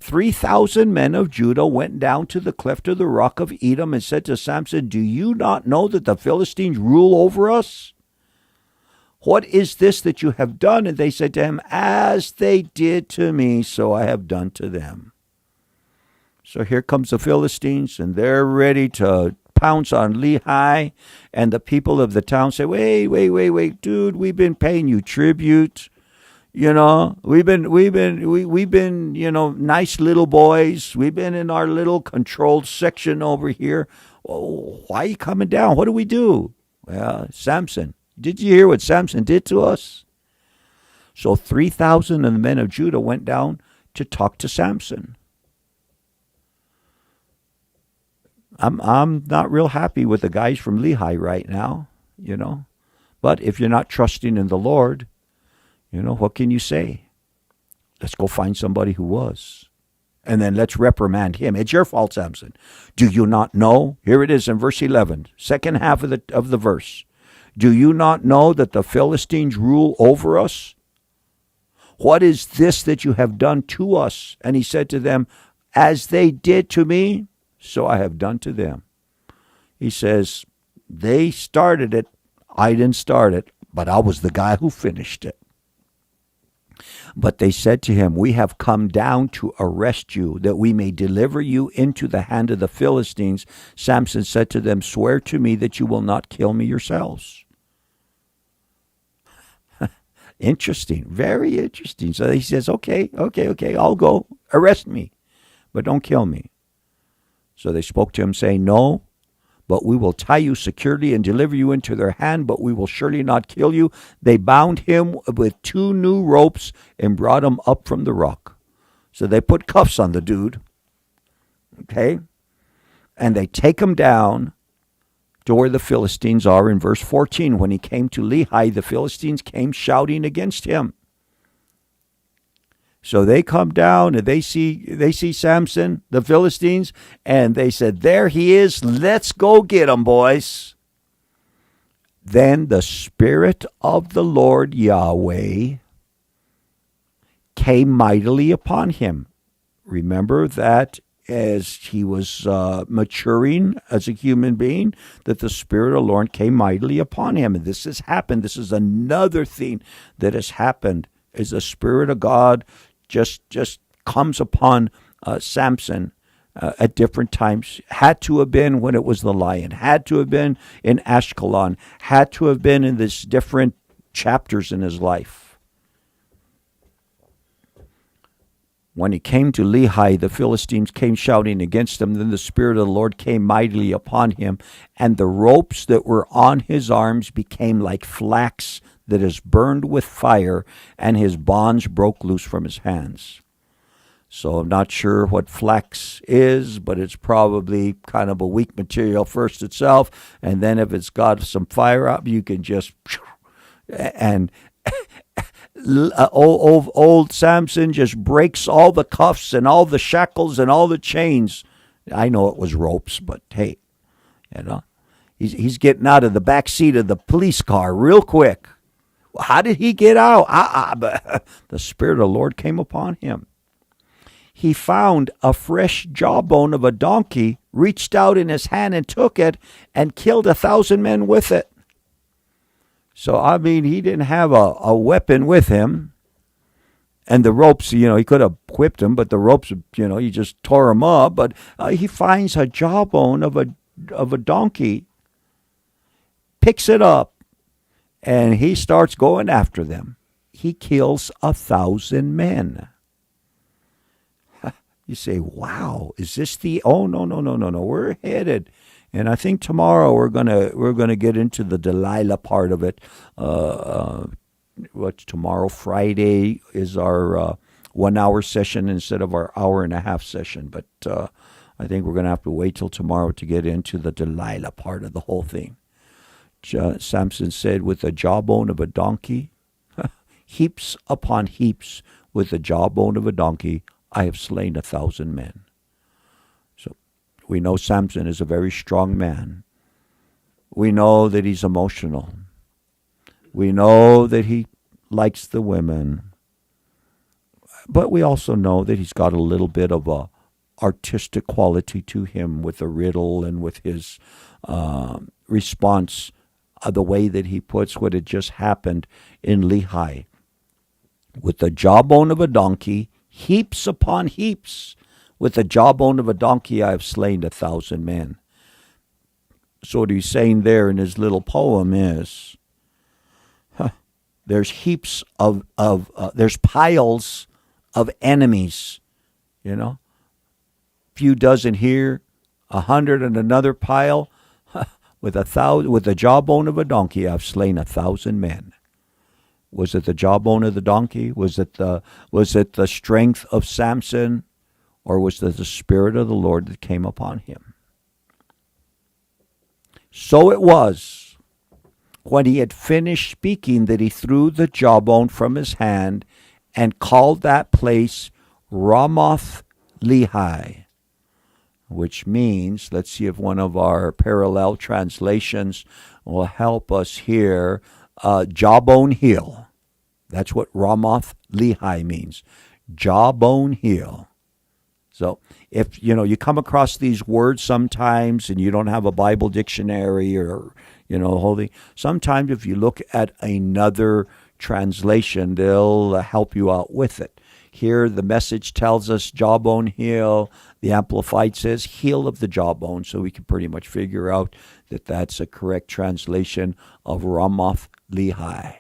3,000 men of Judah went down to the cleft of the rock of Edom and said to Samson, do you not know that the Philistines rule over us? What is this that you have done? And they said to him, as they did to me, so I have done to them. So here comes the Philistines, and they're ready to pounce on Lehi. And the people of the town say, wait, dude, we've been paying you tribute. We've been, nice little boys. We've been in our little controlled section over here. Oh, why are you coming down? What do we do? Well, Samson. Did you hear what Samson did to us? So 3,000 of the men of Judah went down to talk to Samson. I'm not real happy with the guys from Lehi right now, But if you're not trusting in the Lord, what can you say? Let's go find somebody who was. And then let's reprimand him. It's your fault, Samson. Do you not know? Here it is in verse 11, second half of the verse. Do you not know that the Philistines rule over us? What is this that you have done to us? And he said to them, as they did to me, so I have done to them. He says, they started it. I didn't start it, but I was the guy who finished it. But they said to him, we have come down to arrest you, that we may deliver you into the hand of the Philistines. Samson said to them, swear to me that you will not kill me yourselves. Interesting, very interesting. So he says, okay, I'll go. Arrest me, but don't kill me. So they spoke to him, saying, no, but we will tie you securely and deliver you into their hand, but we will surely not kill you. They bound him with 2 new ropes and brought him up from the rock. So they put cuffs on the dude, okay? And they take him down to where the Philistines are in verse 14. When he came to Lehi, the Philistines came shouting against him. So they come down and they see Samson, the Philistines, and they said, there he is. Let's go get him, boys. Then the Spirit of the Lord Yahweh came mightily upon him. Remember that as he was maturing as a human being, that the Spirit of the Lord came mightily upon him. And this has happened. This is another thing that has happened, is the Spirit of God just comes upon Samson at different times. Had to have been when it was the lion. Had to have been in Ashkelon. Had to have been in these different chapters in his life. When he came to Lehi, the Philistines came shouting against him. Then the Spirit of the Lord came mightily upon him, and the ropes that were on his arms became like flax that is burned with fire, and his bonds broke loose from his hands. So I'm not sure what flax is, but it's probably kind of a weak material first itself, and then if it's got some fire up, you can just, and old Samson just breaks all the cuffs and all the shackles and all the chains. I know it was ropes, but hey, he's getting out of the back seat of the police car real quick. How did he get out? The Spirit of the Lord came upon him. He found a fresh jawbone of a donkey, reached out in his hand and took it, and killed 1,000 men with it. So, he didn't have a weapon with him. And the ropes, he could have whipped him, but the ropes, he just tore him up. But he finds a jawbone of a donkey, picks it up, and he starts going after them. He kills 1,000 men. You say, wow, is this the... Oh, no. We're headed. And I think tomorrow we're gonna get into the Delilah part of it. What's tomorrow? Friday is our 1 hour session instead of our hour and a half session. But I think we're going to have to wait till tomorrow to get into the Delilah part of the whole thing. Samson said, with the jawbone of a donkey, heaps upon heaps, with the jawbone of a donkey, I have slain 1,000 men. So we know Samson is a very strong man. We know that he's emotional. We know that he likes the women. But we also know that he's got a little bit of a artistic quality to him with the riddle and with his response, the way that he puts what had just happened in Lehi. With the jawbone of a donkey, heaps upon heaps. With the jawbone of a donkey, I have slain 1,000 men. So what he's saying there in his little poem is, there's heaps there's piles of enemies, Few dozen here, 100 in another pile. With the jawbone of a donkey, I've slain 1,000 men. Was it the jawbone of the donkey? Was it the strength of Samson? Or was it the Spirit of the Lord that came upon him? So it was, when he had finished speaking, that he threw the jawbone from his hand and called that place Ramoth Lehi, which means, let's see if one of our parallel translations will help us here, Jawbone Hill. That's what Ramoth Lehi means, Jawbone Hill. So if you come across these words sometimes and you don't have a Bible dictionary or holding, sometimes if you look at another translation, they'll help you out with it. Here the Message tells us Jawbone Hill. The Amplified says heel of the jawbone, so we can pretty much figure out that that's a correct translation of Ramoth Lehi.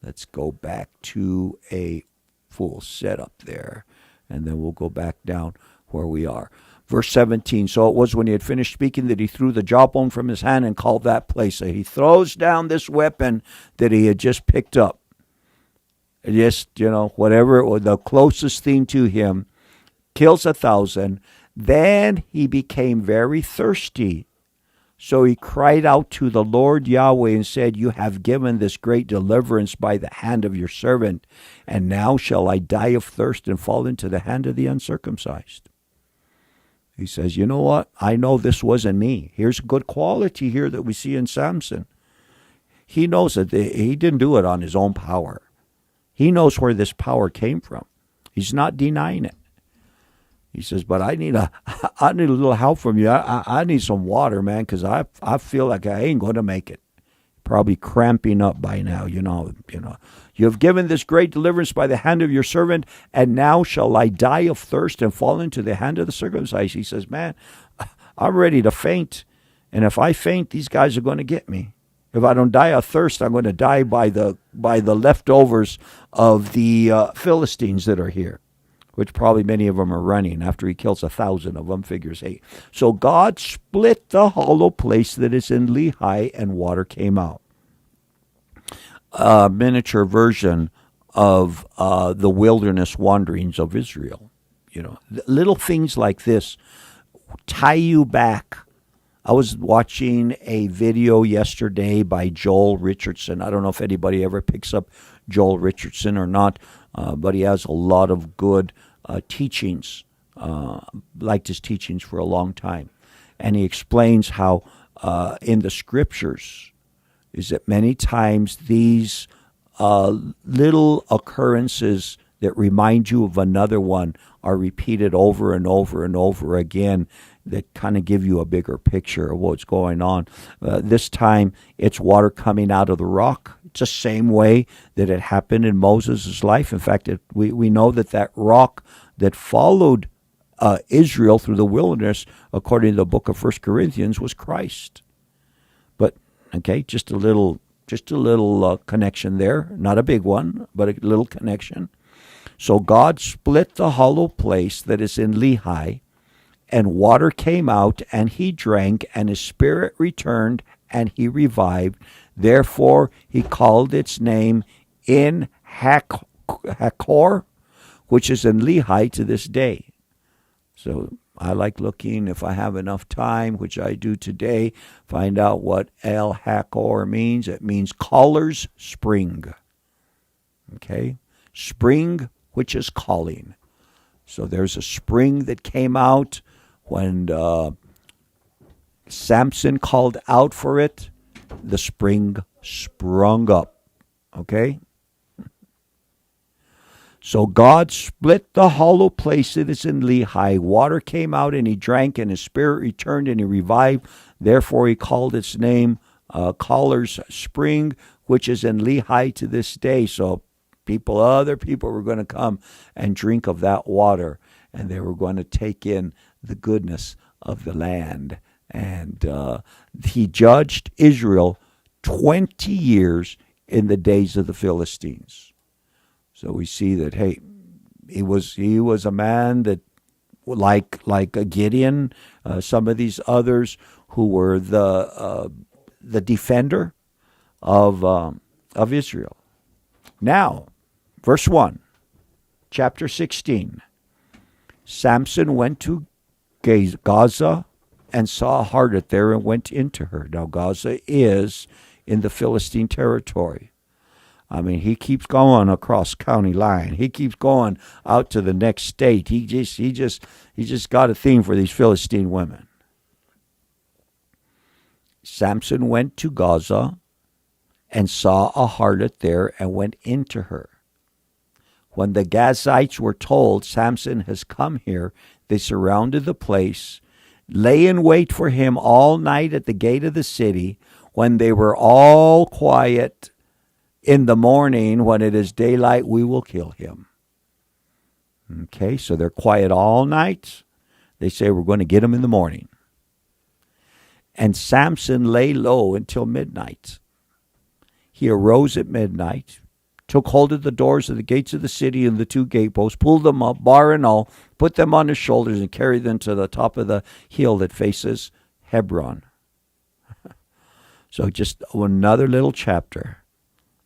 Let's go back to a full setup there, and then we'll go back down where we are. Verse 17, so it was when he had finished speaking that he threw the jawbone from his hand and called that place. So he throws down this weapon that he had just picked up. Just, whatever, or the closest thing to him, kills 1,000. Then he became very thirsty. So he cried out to the Lord Yahweh and said, you have given this great deliverance by the hand of your servant, and now shall I die of thirst and fall into the hand of the uncircumcised. He says, you know what? I know this wasn't me. Here's a good quality here that we see in Samson. He knows that he didn't do it on his own power. He knows where this power came from. He's not denying it. He says, but I need a little help from you. I need some water, man, because I feel like I ain't going to make it. Probably cramping up by now, You have given this great deliverance by the hand of your servant, and now shall I die of thirst and fall into the hand of the circumcised. He says, man, I'm ready to faint. And if I faint, these guys are going to get me. If I don't die of thirst, I'm going to die by the leftovers of the Philistines that are here, which probably many of them are running after he kills 1,000 of them, figures 8. So God split the hollow place that is in Lehi, and water came out. A miniature version of the wilderness wanderings of Israel. Little things like this tie you back I was watching a video yesterday by Joel Richardson. I don't know if anybody ever picks up Joel Richardson or not, but he has a lot of good teachings. Liked his teachings for a long time. And he explains how in the scriptures is that many times these little occurrences that remind you of another one are repeated over and over and over again, that kind of give you a bigger picture of what's going on. This time, it's water coming out of the rock. It's the same way that it happened in Moses' life. In fact, we know that rock that followed Israel through the wilderness, according to the book of 1 Corinthians, was Christ. But, okay, just a little connection there. Not a big one, but a little connection. So God split the hollow place that is in Lehi, and water came out, and he drank, and his spirit returned, and he revived. Therefore, he called its name in Hakor, which is in Lehi to this day. So I like looking, if I have enough time, which I do today, find out what El Hakor means. It means caller's spring. Okay? Spring, which is calling. So there's a spring that came out when Samson called out for it. The spring sprung up. Okay? So God split the hollow place that is in Lehi. Water came out, and he drank, and his spirit returned, and he revived. Therefore he called its name Caller's Spring, which is in Lehi to this day. So other people were going to come and drink of that water, and they were going to take in the goodness of the land. And he judged Israel 20 years in the days of the Philistines. So we see that, hey, he was a man that, like a Gideon, some of these others who were the defender of Israel. Now, verse 1, chapter 16. Samson went to Gaza and saw a harlot there and went into her. Now, Gaza is in the Philistine territory. I mean, he keeps going across county line. He keeps going out to the next state. He just got a theme for these Philistine women. Samson went to Gaza and saw a harlot there and went into her. When the Gazites were told, Samson has come here, they surrounded the place, lay in wait for him all night at the gate of the city. When they were all quiet, in the morning, when it is daylight, we will kill him. Okay, so they're quiet all night. They say, we're going to get him in the morning. And Samson lay low until midnight. He arose at midnight, took hold of the doors of the gates of the city and the two gateposts, pulled them up, bar and all, put them on his shoulders, and carried them to the top of the hill that faces Hebron. So just another little chapter.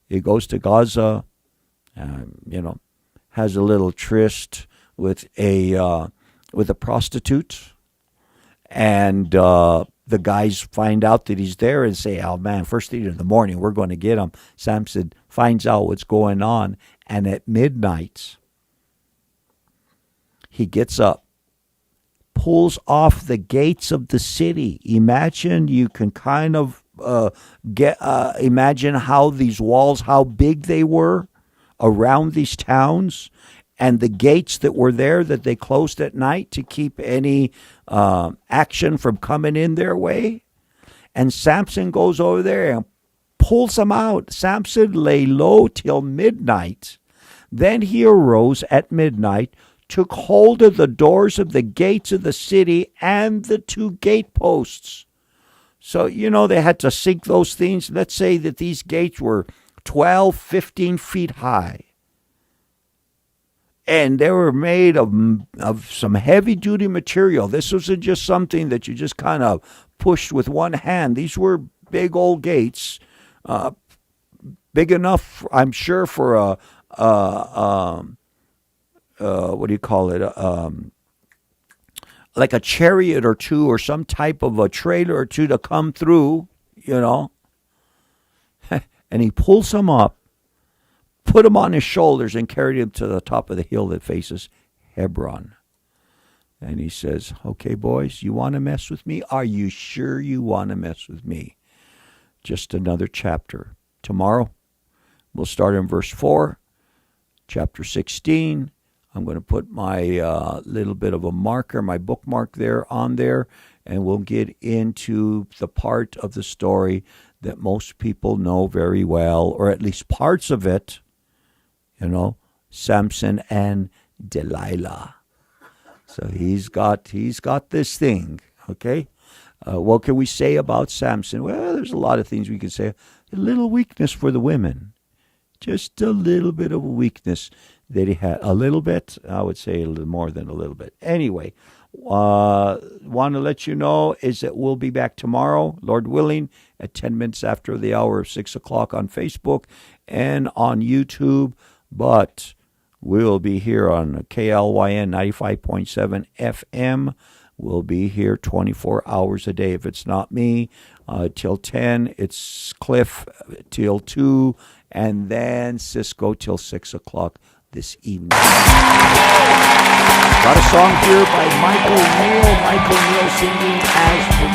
He goes to Gaza, has a little tryst with a prostitute, and the guys find out that he's there and say, oh man, first thing in the morning, we're going to get him. Samson finds out what's going on, and at midnight, he gets up, pulls off the gates of the city. Imagine, you can kind of imagine how these walls, how big they were around these towns, and the gates that were there that they closed at night to keep any action from coming in their way. And Samson goes over there and pulls them out. Samson lay low till midnight. Then he arose at midnight, took hold of the doors of the gates of the city and the two gateposts. So, they had to sink those things. Let's say that these gates were 12, 15 feet high. And they were made of some heavy-duty material. This wasn't just something that you just kind of pushed with one hand. These were big old gates, big enough, I'm sure, for like a chariot or two or some type of a trailer or two to come through, and he pulls them up, put them on his shoulders, and carried him to the top of the hill that faces Hebron. And he says, okay, boys, you want to mess with me? Are you sure you want to mess with me? Just another chapter. Tomorrow, we'll start in verse 4, chapter 16. I'm going to put my little bit of a marker, my bookmark there on there, and we'll get into the part of the story that most people know very well, or at least parts of it, Samson and Delilah. So he's got this thing, okay? What can we say about Samson? Well, there's a lot of things we can say. A little weakness for the women. Just a little bit of a weakness that he had. A little bit? I would say a little more than a little bit. Anyway, want to let you know is that we'll be back tomorrow, Lord willing, at 10 minutes after the hour of 6 o'clock on Facebook and on YouTube. But we'll be here on KLYN 95.7 FM. We'll be here 24 hours a day. If it's not me, till 10, it's Cliff till 2, and then Cisco till 6 o'clock this evening. Got a song here by Michael Neal. Michael Neal singing As For You.